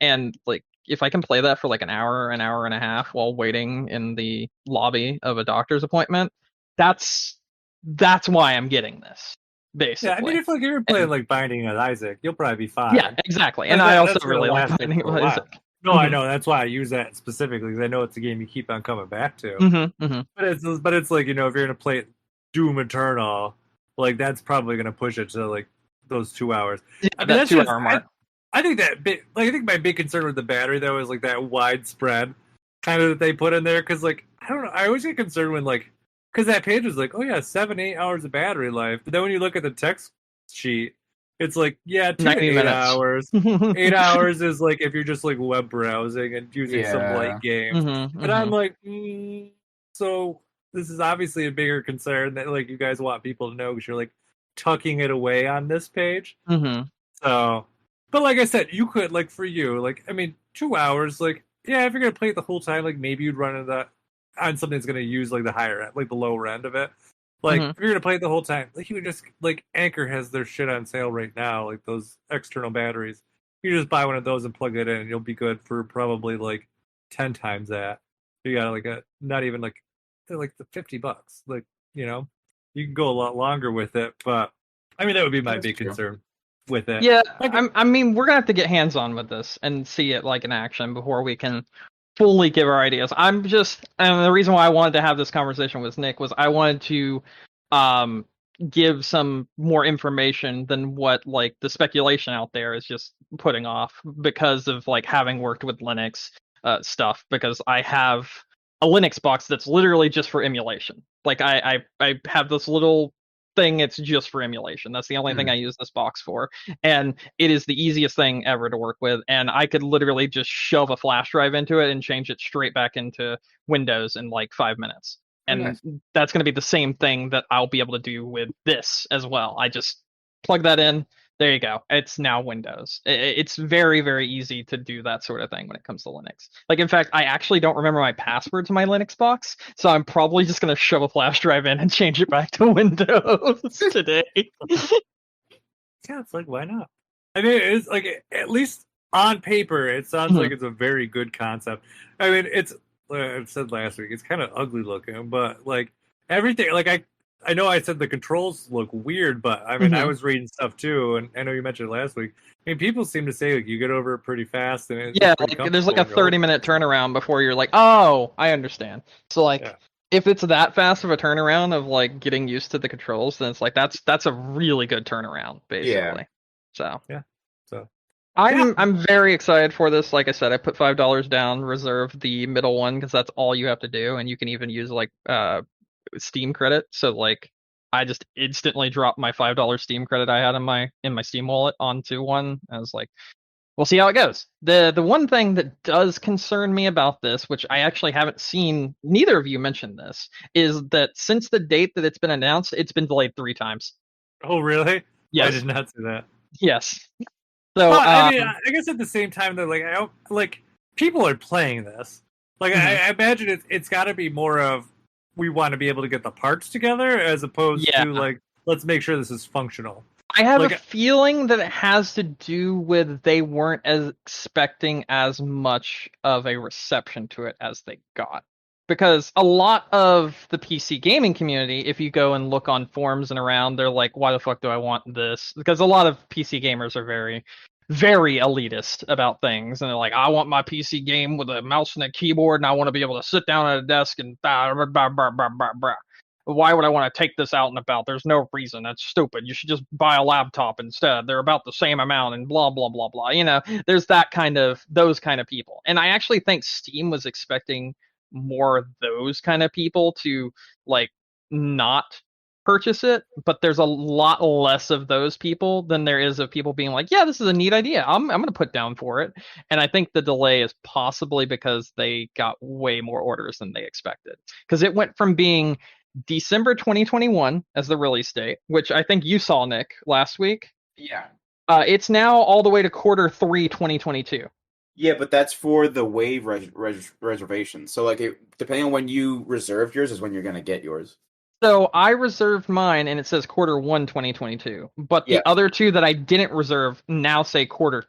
And like if I can play that for like an hour and a half while waiting in the lobby of a doctor's appointment, that's why I'm getting this. Basically. Yeah, I mean, if you're playing like Binding of Isaac, you'll probably be fine. Yeah, exactly. And I also really like Binding of Isaac. No, I know. That's why I use that specifically, because I know it's a game you keep on coming back to. But it's like, if you're going to play Doom Eternal, like that's probably going to push it to like those 2 hours. Yeah, I mean, that 2 hour mark. I think I think my big concern with the battery though is like that widespread kind of that they put in there, because like I don't know, I always get concerned when like, because that page was like, oh yeah, 7-8 hours of battery life, but then when you look at the text sheet, it's like, yeah, 2 to 8 hours. 8 hours is like if you're just like web browsing and using some light games. And I'm like, so this is obviously a bigger concern that like you guys want people to know, because you're like tucking it away on this page. So, but like I said, you could, like, for you, like, I mean, 2 hours, like, yeah, if you're gonna play it the whole time, like maybe you'd run into that on something that's gonna use like the higher end, like the lower end of it. Like, if you're going to play it the whole time, like, you would just, like, Anchor has their shit on sale right now, like, those external batteries. You just buy one of those and plug it in, and you'll be good for probably, like, 10 times that. You got, like, not even, like, they're, like, the $50. Like, you can go a lot longer with it, but, I mean, that would be my big concern with it. Yeah, I mean, we're going to have to get hands-on with this and see it, like, in action before we can fully give our ideas. And the reason why I wanted to have this conversation with Nick was I wanted to give some more information than what like the speculation out there is just putting off, because of like having worked with Linux stuff, because I have a Linux box that's literally just for emulation. Like I have this little thing, it's just for emulation. That's the only thing I use this box for, and it is the easiest thing ever to work with, and I could literally just shove a flash drive into it and change it straight back into Windows in like 5 minutes. And that's going to be the same thing that I'll be able to do with this as well. I just plug that in, there you go, it's now Windows. It's very, very easy to do that sort of thing when it comes to Linux. Like, in fact, I actually don't remember my password to my Linux box, so I'm probably just going to shove a flash drive in and change it back to Windows today. yeah, it's like, why not? I mean, it's like, at least on paper, it sounds like it's a very good concept. I mean, it's, I said last week, it's kind of ugly looking, but like everything, like I know I said the controls look weird, but I mean, I was reading stuff too, and I know you mentioned it last week. I mean, people seem to say like you get over it pretty fast, and it's like there's like a 30-minute turnaround before you're like, oh, I understand. So like, if it's that fast of a turnaround of like getting used to the controls, then it's like that's a really good turnaround, basically. Yeah. So yeah. So I'm very excited for this. Like I said, I put $5 down, reserve the middle one because that's all you have to do, and you can even use like Steam credit. So like, I just instantly dropped my $5 Steam credit I had in my Steam wallet onto one. I was like, we'll see how it goes. The one thing that does concern me about this, which I actually haven't seen neither of you mention this, is that since the date that it's been announced, it's been delayed 3 times. Oh, really? Yes. I did not see that. Yes. So but, I mean, I guess at the same time, though, like, I don't, like, people are playing this. Like, I imagine it's got to be more of, we want to be able to get the parts together, as opposed to, like, let's make sure this is functional. I have a feeling that it has to do with they weren't expecting as much of a reception to it as they got. Because a lot of the PC gaming community, if you go and look on forums and around, they're like, why the fuck do I want this? Because a lot of PC gamers are very, very elitist about things. And they're like, I want my PC game with a mouse and a keyboard, and I want to be able to sit down at a desk and blah, blah, blah, blah, blah, blah, blah. Why would I want to take this out and about? There's no reason. That's stupid. You should just buy a laptop instead. They're about the same amount and blah, blah, blah, blah. You know, there's those kind of people. And I actually think Steam was expecting more of those kind of people to like not purchase it, but there's a lot less of those people than there is of people being like, yeah, this is a neat idea. I'm going to put down for it. And I think the delay is possibly because they got way more orders than they expected. Because it went from being December 2021 as the release date, which I think you saw, Nick, last week. Yeah. It's now all the way to Q3 2022. Yeah, but that's for the wave reservation. So, like, depending on when you reserved yours is when you're going to get yours. So I reserved mine, and it says Q1 2022. But the other two that I didn't reserve now say Q2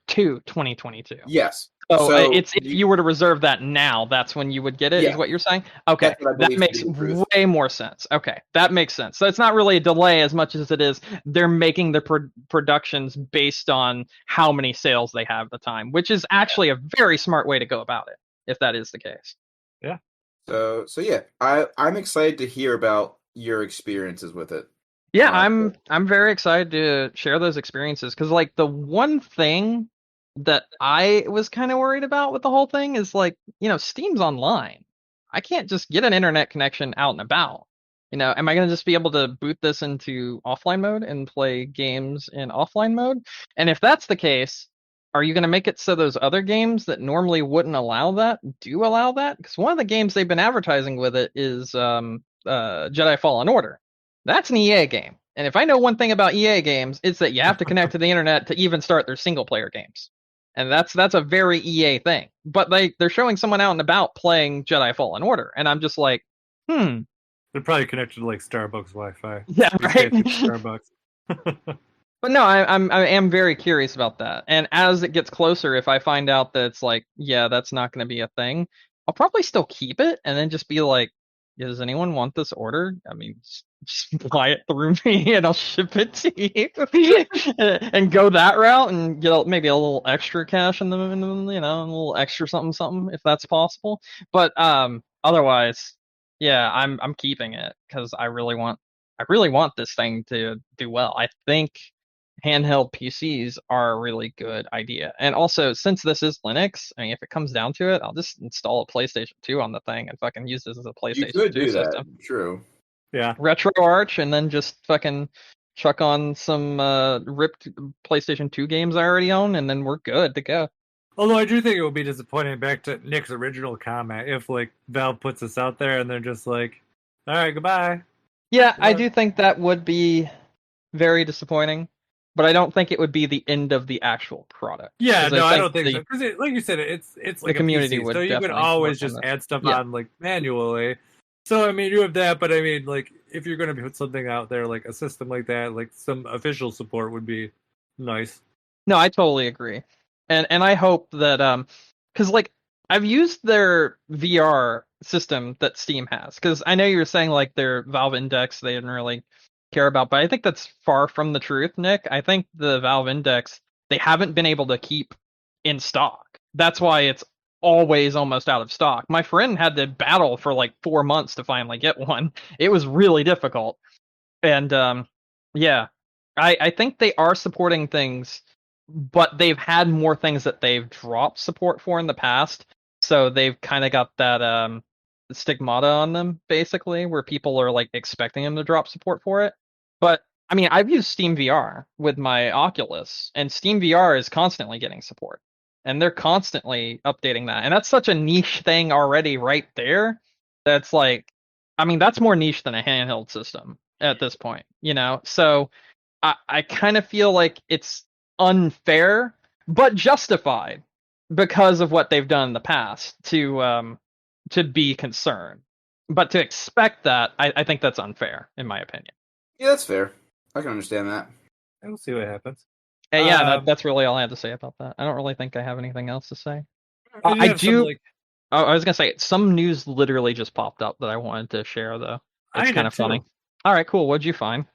2022. Yes. So it's if you were to reserve that now, that's when you would get it, is what you're saying? Okay, that makes way more sense. Okay, that makes sense. So it's not really a delay as much as it is they're making the productions based on how many sales they have at the time, which is actually a very smart way to go about it, if that is the case. Yeah. So yeah, I'm excited to hear about your experiences with it. Yeah, I'm very excited to share those experiences because, like, the one thing that I was kind of worried about with the whole thing is, like, you know, Steam's online. I can't just get an internet connection out and about. You know, am I going to just be able to boot this into offline mode and play games in offline mode? And if that's the case, are you going to make it so those other games that normally wouldn't allow that do allow that? Because one of the games they've been advertising with it is Jedi Fallen Order. That's an EA game. And if I know one thing about EA games, it's that you have to connect to the internet to even start their single player games. And that's a very EA thing. But they're showing someone out and about playing Jedi Fallen Order, and I'm just like, They're probably connected to like Starbucks Wi-Fi. Yeah, right. Starbucks. But no, I am very curious about that. And as it gets closer, if I find out that it's like, yeah, that's not going to be a thing, I'll probably still keep it and then just be like, does anyone want this order? I mean, just buy it through me and I'll ship it to you and go that route and get maybe a little extra cash in the, you know, a little extra something if that's possible. But otherwise, yeah, I'm keeping it because I really want this thing to do well. I think handheld PCs are a really good idea. And also, since this is Linux, I mean, if it comes down to it, I'll just install a PlayStation 2 on the thing and fucking use this as a PlayStation 2 do system. That. True. Yeah. RetroArch, and then just fucking chuck on some ripped PlayStation 2 games I already own, and then we're good to go. Although I do think it would be disappointing, back to Nick's original comment, if like Valve puts this out there and they're just like, all right, goodbye. Yeah, I do think that would be very disappointing. But I don't think it would be the end of the actual product. Yeah, no, I don't think so. Because like you said, it's like the community PC, would so you could always just add stuff on like manually. So I mean, you have that, but I mean, like if you're going to put something out there, like a system like that, like some official support would be Nice. No, I totally agree, and I hope that because like I've used their VR system that Steam has, because I know you were saying like their Valve Index they didn't really care about, but I think that's far from the truth, Nick. I think the Valve Index they haven't been able to keep in stock. That's why it's always almost out of stock. My friend had to battle for like 4 months to finally get one. It was really difficult, and yeah, I think they are supporting things, but they've had more things that they've dropped support for in the past. So they've kind of got that stigmata on them, basically, where people are like expecting them to drop support for it. But I mean, I've used Steam VR with my Oculus, and Steam VR is constantly getting support, and they're constantly updating that. And that's such a niche thing already, right there. That's like, I mean, that's more niche than a handheld system at this point, you know. So I kind of feel like it's unfair, but justified because of what they've done in the past to be concerned. But to expect that, I think that's unfair, in my opinion. Yeah, that's fair. I can understand that. We'll see what happens. And yeah, that's really all I had to say about that. I don't really think I have anything else to say. You I have some, do. like, I was gonna say some news literally just popped up that I wanted to share, though. It's I kind did of funny. too. All right, cool. What'd you find?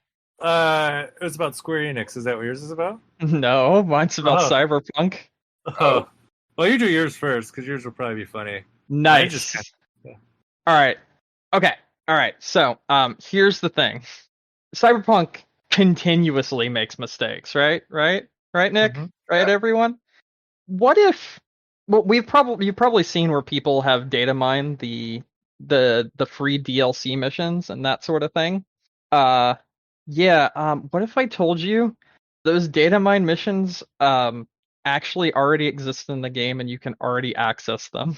It was about Square Enix. Is that what yours is about? No, mine's about Oh. Cyberpunk. Oh. Well, you do yours first, because yours will probably be funny. Nice. Yeah. All right. Okay. All right. So, here's the thing. Cyberpunk continuously makes mistakes, right? Right, Nick? Mhm. Right, everyone? What if well you've probably seen where people have data mined the free DLC missions and that sort of thing. What if I told you those data mine missions actually already exist in the game and you can already access them?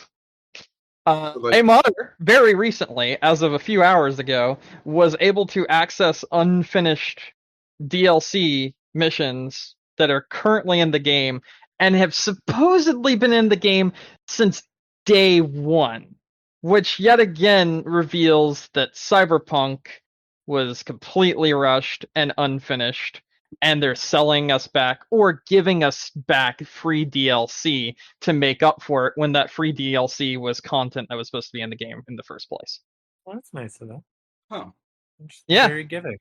A modder, very recently, as of a few hours ago, was able to access unfinished DLC missions that are currently in the game and have supposedly been in the game since day one, which yet again reveals that Cyberpunk was completely rushed and unfinished, and they're selling us back or giving us back free DLC to make up for it when that free DLC was content that was supposed to be in the game in the first place. Well, that's nice to know. Huh. Yeah. Very giving.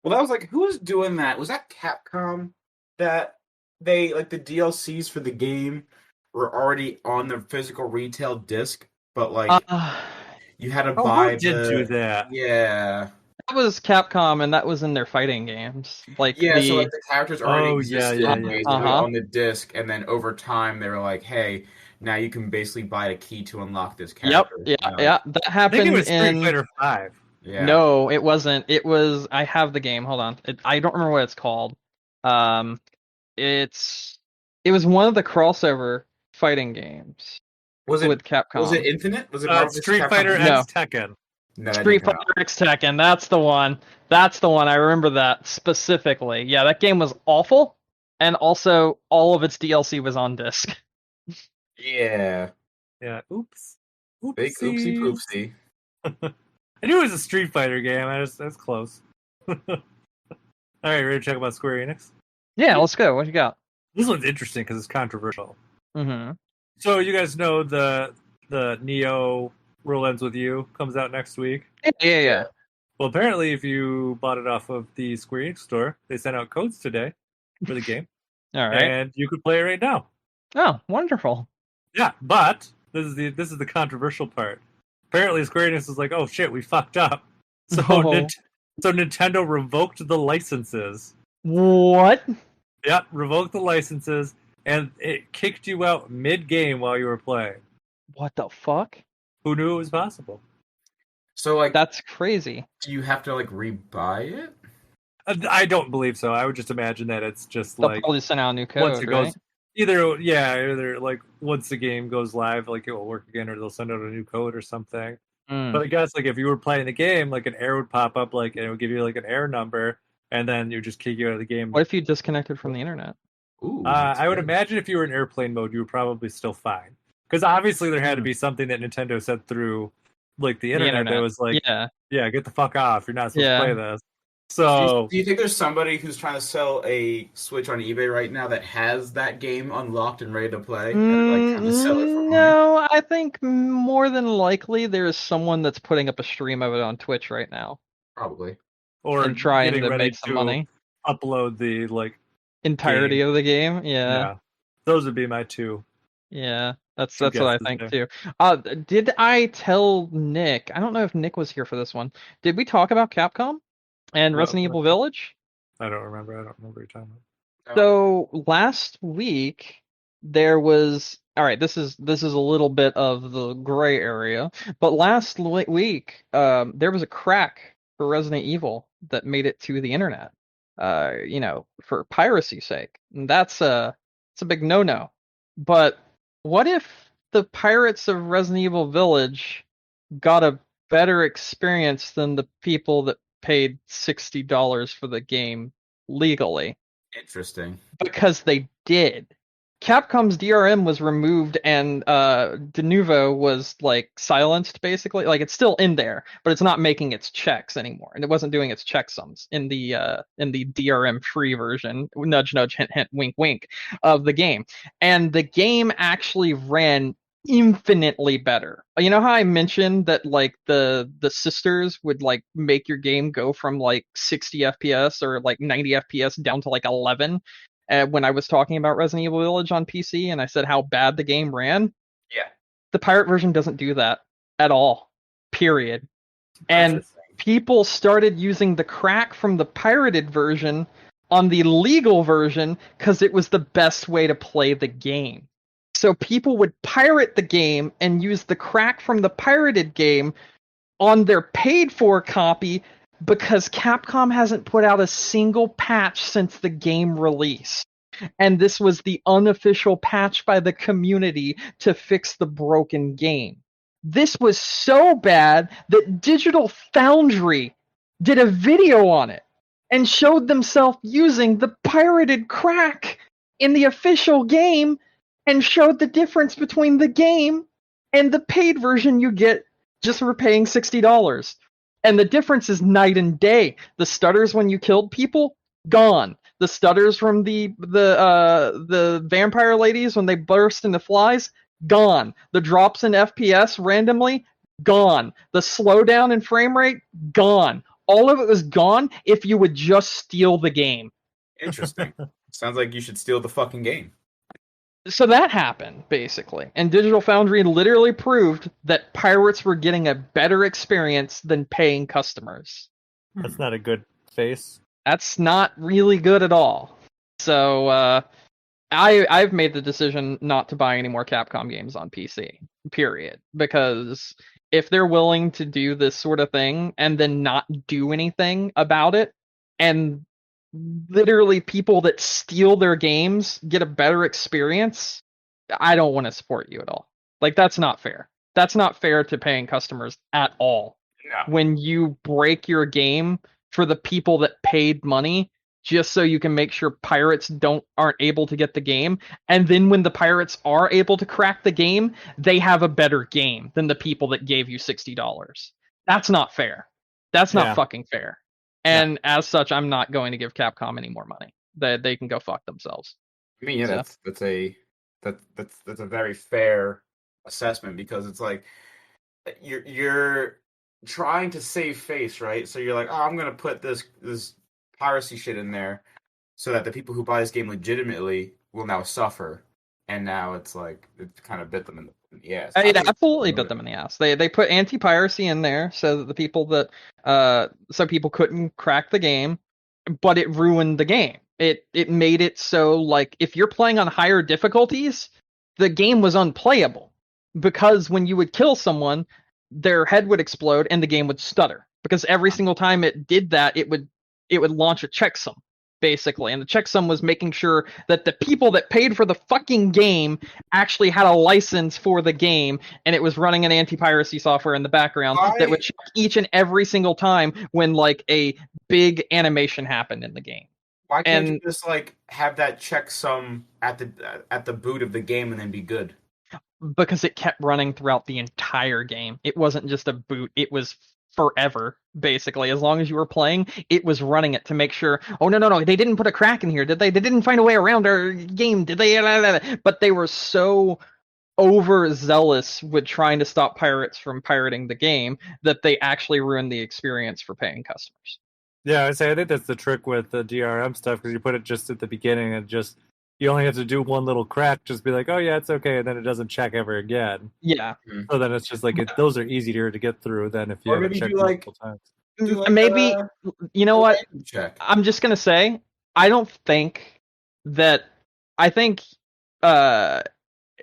Well, that was like, who was doing that? Was that Capcom that they, like, the DLCs for the game were already on the physical retail disc, but like you had to buy who did do that? Yeah. That was Capcom, and that was in their fighting games. Like so like the characters already existed basically on the disc, and then over time they were like, "Hey, now you can basically buy a key to unlock this character." Yep, yeah, that happened. I think it was in Street Fighter 5. Yeah. No, it wasn't. It was. I have the game. Hold on. I don't remember what it's called. It was one of the crossover fighting games. Was it with Capcom? Was it Infinite? Was it Street Fighter X Tekken? No, Street Fighter X Tekken. That's the one. That's the one. I remember that specifically. Yeah, that game was awful, and also all of its DLC was on disc. Yeah. Yeah. Oops. Big oopsie poopsie. I knew it was a Street Fighter game. That's close. All right, ready to talk about Square Enix? Yeah, let's go. What you got? This one's interesting because it's controversial. Mm-hmm. So you guys know the Neo World Ends With You comes out next week? Yeah. Well, apparently, if you bought it off of the Square Enix store, they sent out codes today for the game. All right. And you could play it right now. Oh, wonderful. Yeah, but this is the controversial part. Apparently, Square Enix is like, "Oh shit, we fucked up." So, so Nintendo revoked the licenses. What? Yep, revoked the licenses, and it kicked you out mid-game while you were playing. What the fuck? Who knew it was possible? So, like, that's crazy. Do you have to like rebuy it? I don't believe so. I would just imagine that it's just They'll like probably send out a new code. Once it goes, right? either like once the game goes live, like it will work again, or they'll send out a new code or something. But I guess like if you were playing the game, like an error would pop up, like and it would give you like an error number, and then you just kick you out of the game. What if you disconnected from the internet? Ooh, I would imagine if you were in airplane mode, you were probably still fine, because obviously there had to be something that Nintendo said through like the internet that was like, yeah, get the fuck off, you're not supposed to play this. So Do you think there's somebody who's trying to sell a Switch on eBay right now that has that game unlocked and ready to play, and like trying to sell it for money? No, I think more than likely there is someone that's putting up a stream of it on Twitch right now Probably. or and trying getting to ready make some to money. upload the Entirety game. of the game, yeah. Those would be my two. Yeah, that's Two what I guesses think there. too. Did I tell Nick? I don't know if Nick was here for this one. Did we talk about Capcom and Resident Evil Village? I don't remember. I don't remember your time. So last week there was all right. This is a little bit of the gray area, but last week there was a crack for Resident Evil that made it to the internet. For piracy's sake, and it's a big no-no. But what if the pirates of Resident Evil Village got a better experience than the people that paid $60 for the game legally? Interesting. Because they did. Capcom's DRM was removed and De Novo was like silenced basically. Like it's still in there, but it's not making its checks anymore. And it wasn't doing its checksums in the DRM free version, nudge nudge hint hint wink wink of the game. And the game actually ran infinitely better. You know how I mentioned that like the sisters would like make your game go from like 60 FPS or like 90 FPS down to like 11 when I was talking about Resident Evil Village on PC and I said how bad the game ran. Yeah. The pirate version doesn't do that at all. Period. And people started using the crack from the pirated version on the legal version because it was the best way to play the game. So people would pirate the game and use the crack from the pirated game on their paid for copy because Capcom hasn't put out a single patch since the game release. And this was the unofficial patch by the community to fix the broken game. This was so bad that Digital Foundry did a video on it and showed themselves using the pirated crack in the official game and showed the difference between the game and the paid version you get just for paying $60. And the difference is night and day. The stutters when you killed people, gone. The stutters from the vampire ladies when they burst into flies, gone. The drops in FPS randomly, gone. The slowdown in frame rate, gone. All of it was gone if you would just steal the game. Interesting. Sounds like you should steal the fucking game. So that happened, basically. And Digital Foundry literally proved that pirates were getting a better experience than paying customers. That's not a good face. That's not really good at all. So I've made the decision not to buy any more Capcom games on PC, period. Because if they're willing to do this sort of thing and then not do anything about it, and literally people that steal their games get a better experience, I don't want to support you at all. Like, that's not fair. That's not fair to paying customers at all. No. When you break your game for the people that paid money just so you can make sure pirates aren't able to get the game, and then when the pirates are able to crack the game, they have a better game than the people that gave you $60. That's not fair. That's not fucking fair. And as such, I'm not going to give Capcom any more money. They can go fuck themselves. I mean, yeah, that's a very fair assessment because it's like you're trying to save face, right? So you're like, oh, I'm gonna put this piracy shit in there so that the people who buy this game legitimately will now suffer. And now it's like it kind of bit them in the ass. It absolutely bit them in the ass. They put anti-piracy in there so that the people that so people couldn't crack the game, but it ruined the game. It made it so like if you're playing on higher difficulties, the game was unplayable because when you would kill someone, their head would explode and the game would stutter because every single time it did that, it would launch a checksum. Basically, and the checksum was making sure that the people that paid for the fucking game actually had a license for the game, and it was running an anti-piracy software in the background that would check each and every single time when like a big animation happened in the game. Why can't you just like have that checksum at the boot of the game and then be good? Because it kept running throughout the entire game. It wasn't just a boot; it was forever basically. As long as you were playing, it was running it to make sure, oh, no, they didn't put a crack in here, did they? They didn't find a way around our game, did they? But they were so overzealous with trying to stop pirates from pirating the game that they actually ruined the experience for paying customers. Yeah, I think that's the trick with the DRM stuff, because you put it just at the beginning and just you only have to do one little crack, just be like, oh yeah, it's okay, and then it doesn't check ever again. Yeah. So then it's just like those are easier to get through than if you have to check multiple times. Maybe you know what? Check. I'm just gonna say I don't think that I think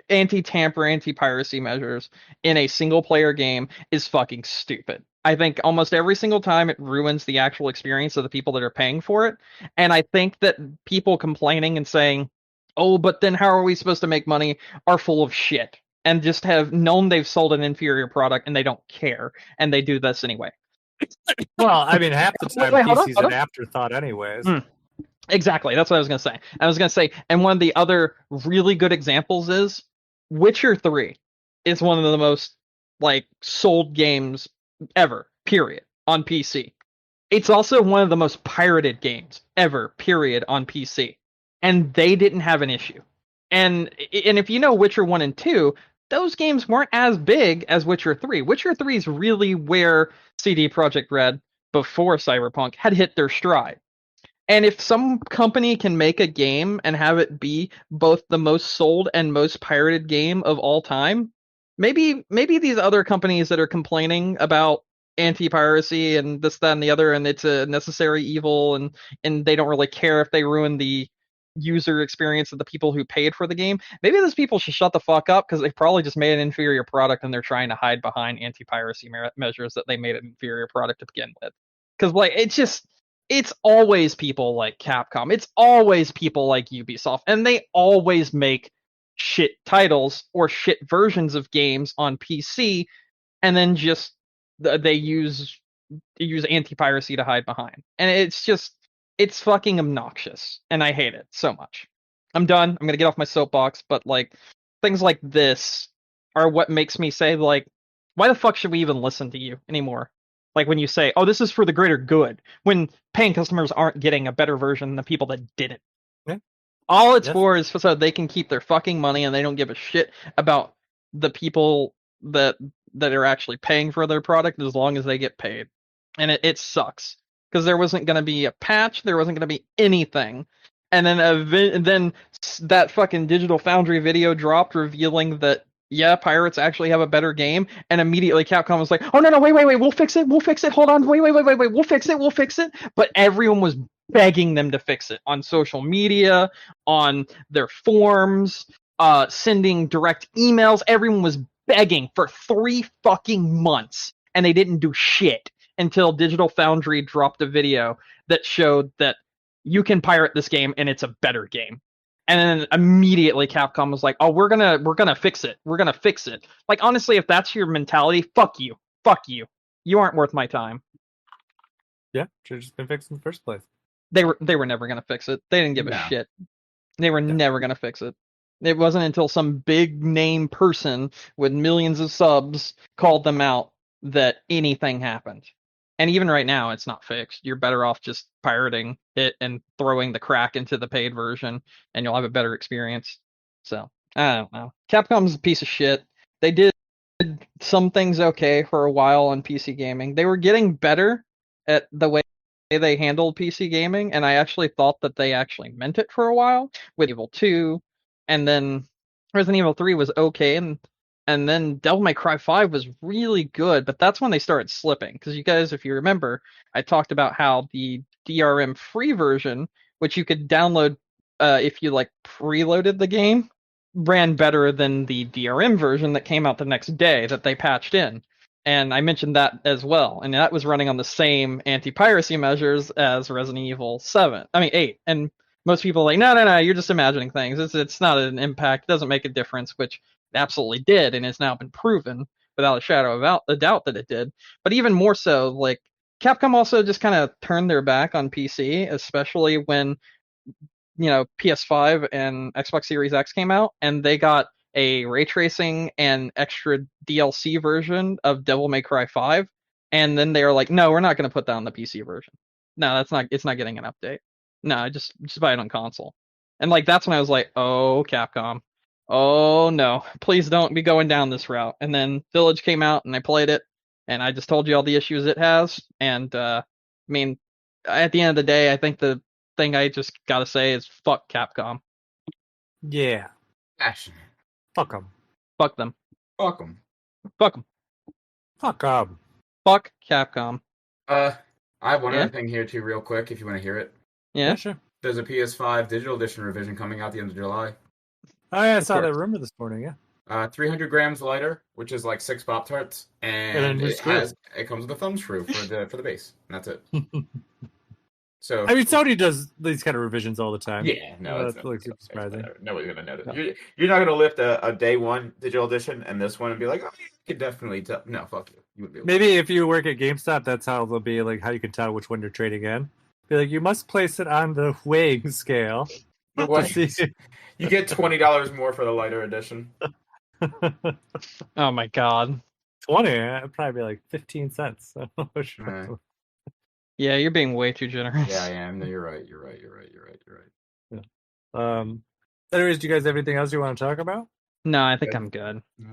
anti-tamper, anti-piracy measures in a single-player game is fucking stupid. I think almost every single time it ruins the actual experience of the people that are paying for it. And I think that people complaining and saying, oh, but then how are we supposed to make money, are full of shit and just have known they've sold an inferior product and they don't care. And they do this anyway. Well, I mean, half the time PC's an afterthought anyways. Exactly. That's what I was going to say. I was going to say, and one of the other really good examples is Witcher 3 is one of the most like sold games ever, period, on PC. It's also one of the most pirated games ever, period, on PC. And they didn't have an issue. And if you know Witcher 1 and 2, those games weren't as big as Witcher 3. Witcher 3 is really where CD Projekt Red, before Cyberpunk, had hit their stride. And if some company can make a game and have it be both the most sold and most pirated game of all time, maybe these other companies that are complaining about anti-piracy and this, that, and the other, and it's a necessary evil, and they don't really care if they ruin the user experience of the people who paid for the game, maybe those people should shut the fuck up, because they probably just made an inferior product and they're trying to hide behind anti-piracy measures that they made an inferior product to begin with. Because like it's always people like Capcom, it's always people like Ubisoft, and they always make shit titles or shit versions of games on PC, and then just they use anti-piracy to hide behind, and it's fucking obnoxious, and I hate it so much. I'm done. I'm gonna get off my soapbox, but like things like this are what makes me say, like, why the fuck should we even listen to you anymore? Like when you say, oh, this is for the greater good, when paying customers aren't getting a better version than the people that didn't. Yeah. All it's for is so they can keep their fucking money, and they don't give a shit about the people that are actually paying for their product as long as they get paid. And it sucks. Because there wasn't going to be a patch, there wasn't going to be anything. And then that fucking Digital Foundry video dropped revealing that, yeah, pirates actually have a better game, and immediately Capcom was like, oh, no, wait, we'll fix it, hold on, wait, we'll fix it. But everyone was begging them to fix it on social media, on their forums, sending direct emails. Everyone was begging for 3 fucking months, and they didn't do shit until Digital Foundry dropped a video that showed that you can pirate this game and it's a better game. And then immediately Capcom was like, oh, we're gonna fix it. We're gonna fix it. Like, honestly, if that's your mentality, fuck you. You aren't worth my time. Yeah, should have just been fixed in the first place. They were never gonna fix it. They didn't give a shit. They were never gonna fix it. It wasn't until some big name person with millions of subs called them out that anything happened. And even right now, it's not fixed. You're better off just pirating it and throwing the crack into the paid version, and you'll have a better experience. So, I don't know. Capcom's a piece of shit. They did some things okay for a while on PC gaming. They were getting better at the way they handled PC gaming, and I actually thought that they actually meant it for a while with Evil 2, and then Resident Evil 3 was okay, and then Devil May Cry 5 was really good, but that's when they started slipping. Because you guys, if you remember, I talked about how the DRM free version, which you could download if you like preloaded the game, ran better than the DRM version that came out the next day that they patched in. And I mentioned that as well. And that was running on the same anti-piracy measures as Resident Evil 8. And most people are like, no, you're just imagining things. It's not an impact. It doesn't make a difference, which absolutely did, and has now been proven without a shadow of a doubt that it did. But even more so, like, Capcom also just kind of turned their back on PC, especially when, you know, PS5 and Xbox Series X came out, and they got a ray tracing and extra DLC version of Devil May Cry 5 and then they were like, no, we're not going to put that on the PC version. No, it's not getting an update. No, just buy it on console. And like that's when I was like, oh, Capcom. Oh no, please don't be going down this route. And then Village came out and I played it, and I just told you all the issues it has. And I mean, at the end of the day, I think the thing I just gotta say is fuck Capcom. Yeah. Passionate. Fuck them. Fuck them. Fuck them. Fuck them. Fuck them. Fuck Capcom. I have one other thing here too, real quick, if you want to hear it. Yeah, sure. There's a PS5 digital edition revision coming out the end of July. Oh yeah, I saw that rumor this morning. Yeah. 300 grams lighter, which is like 6 Pop-Tarts, and it comes with a thumb screw for the base. And that's it. So I mean, Sony does these kind of revisions all the time. Yeah, no, that's like super surprising. Nobody's gonna notice. No. You're not gonna lift a day one digital edition and this one and be like, oh, you can definitely tell. No, fuck you. You wouldn't be able Maybe if you work at GameStop, that's how they'll be like how you can tell which one you're trading in. Be like, you must place it on the weighing scale. You get $20 more for the lighter edition. Oh my god. 20? It'd probably be like 15 cents. Yeah, you're being way too generous. Yeah, I am. No, you're right. You're right. Yeah. Anyways, do you guys have anything else you want to talk about? No, I think I'm good. Yeah.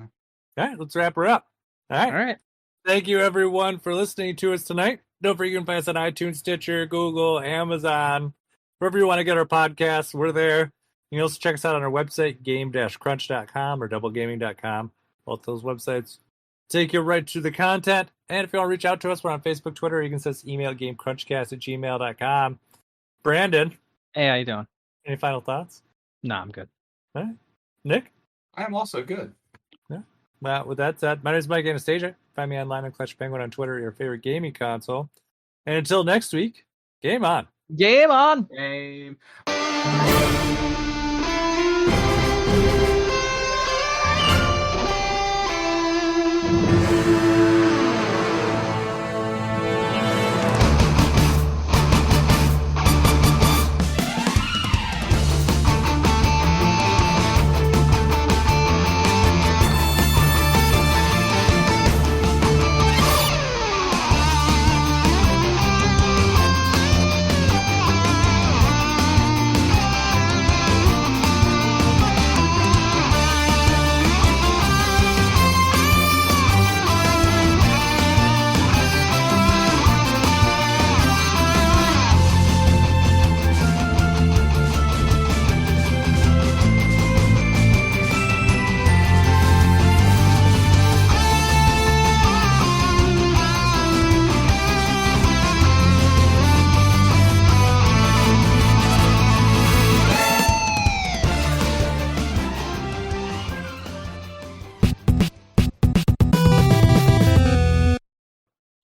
All right, let's wrap her up. All right. Thank you, everyone, for listening to us tonight. Don't forget you can find us on iTunes, Stitcher, Google, Amazon. Wherever you want to get our podcasts, we're there. You can also check us out on our website, game-crunch.com or doublegaming.com. Both those websites take you right to the content. And if you want to reach out to us, we're on Facebook, Twitter. You can send us email, gamecrunchcast@gmail.com. Brandon. Hey, how you doing? Any final thoughts? No, I'm good. All right. Nick? I am also good. Yeah. Well, with that said, my name is Mike Anastasia. Find me online on Clutch Penguin on Twitter, your favorite gaming console. And until next week, game on. Game on! Game.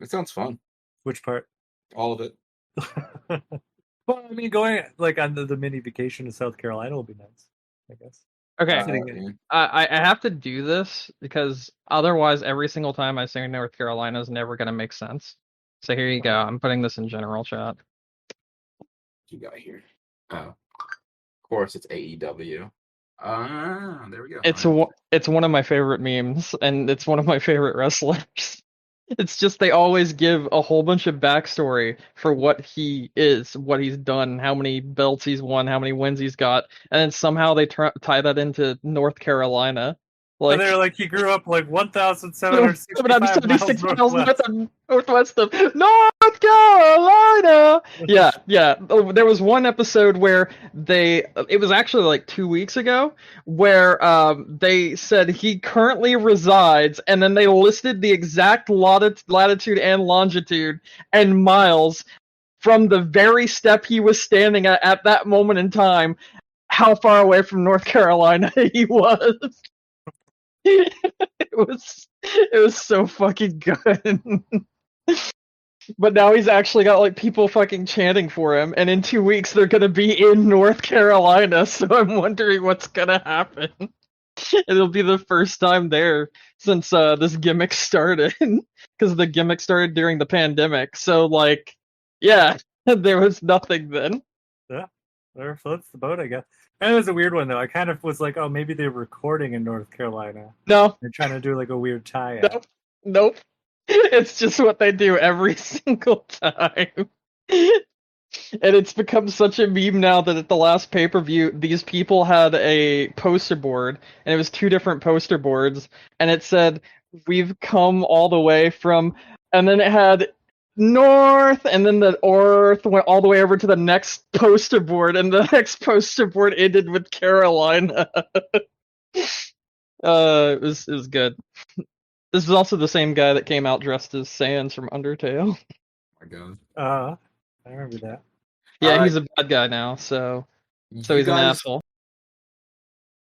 It sounds fun. Which part? All of it. Well, I mean, going like on the mini vacation to South Carolina will be nice, I guess. Okay, I have to do this because otherwise every single time I say North Carolina is never going to make sense. So here you go. I'm putting this in general chat. What you got here? Oh, of course it's AEW. There we go. It's one of my favorite memes, and it's one of my favorite wrestlers. It's just they always give a whole bunch of backstory for what he is, what he's done, how many belts he's won, how many wins he's got, and then somehow they tie that into North Carolina. Like, and they're like, he grew up like 1,765 miles northwest of North Carolina. Yeah. There was one episode where it was actually like 2 weeks ago, where they said he currently resides, and then they listed the exact latitude and longitude and miles from the very step he was standing at that moment in time, how far away from North Carolina he was. It was so fucking good. But now he's actually got like people fucking chanting for him, and in 2 weeks they're gonna be in North Carolina, so I'm wondering what's gonna happen. It'll be the first time there since this gimmick started, because the gimmick started during the pandemic, so like, yeah, there was nothing then. Yeah, there floats the boat, I guess. That was a weird one, though. I kind of was like, oh, maybe they're recording in North Carolina. No. They're trying to do like a weird tie-up. Nope. It's just what they do every single time. And it's become such a meme now that at the last pay-per-view, these people had a poster board, and it was 2 different poster boards, and it said, "We've come all the way from," and then it had north, and then the north went all the way over to the next poster board, and the next poster board ended with Carolina. It was good. This is also the same guy that came out dressed as Sans from Undertale. Oh my god. I remember that. Yeah, he's a bad guy now, so he's an asshole.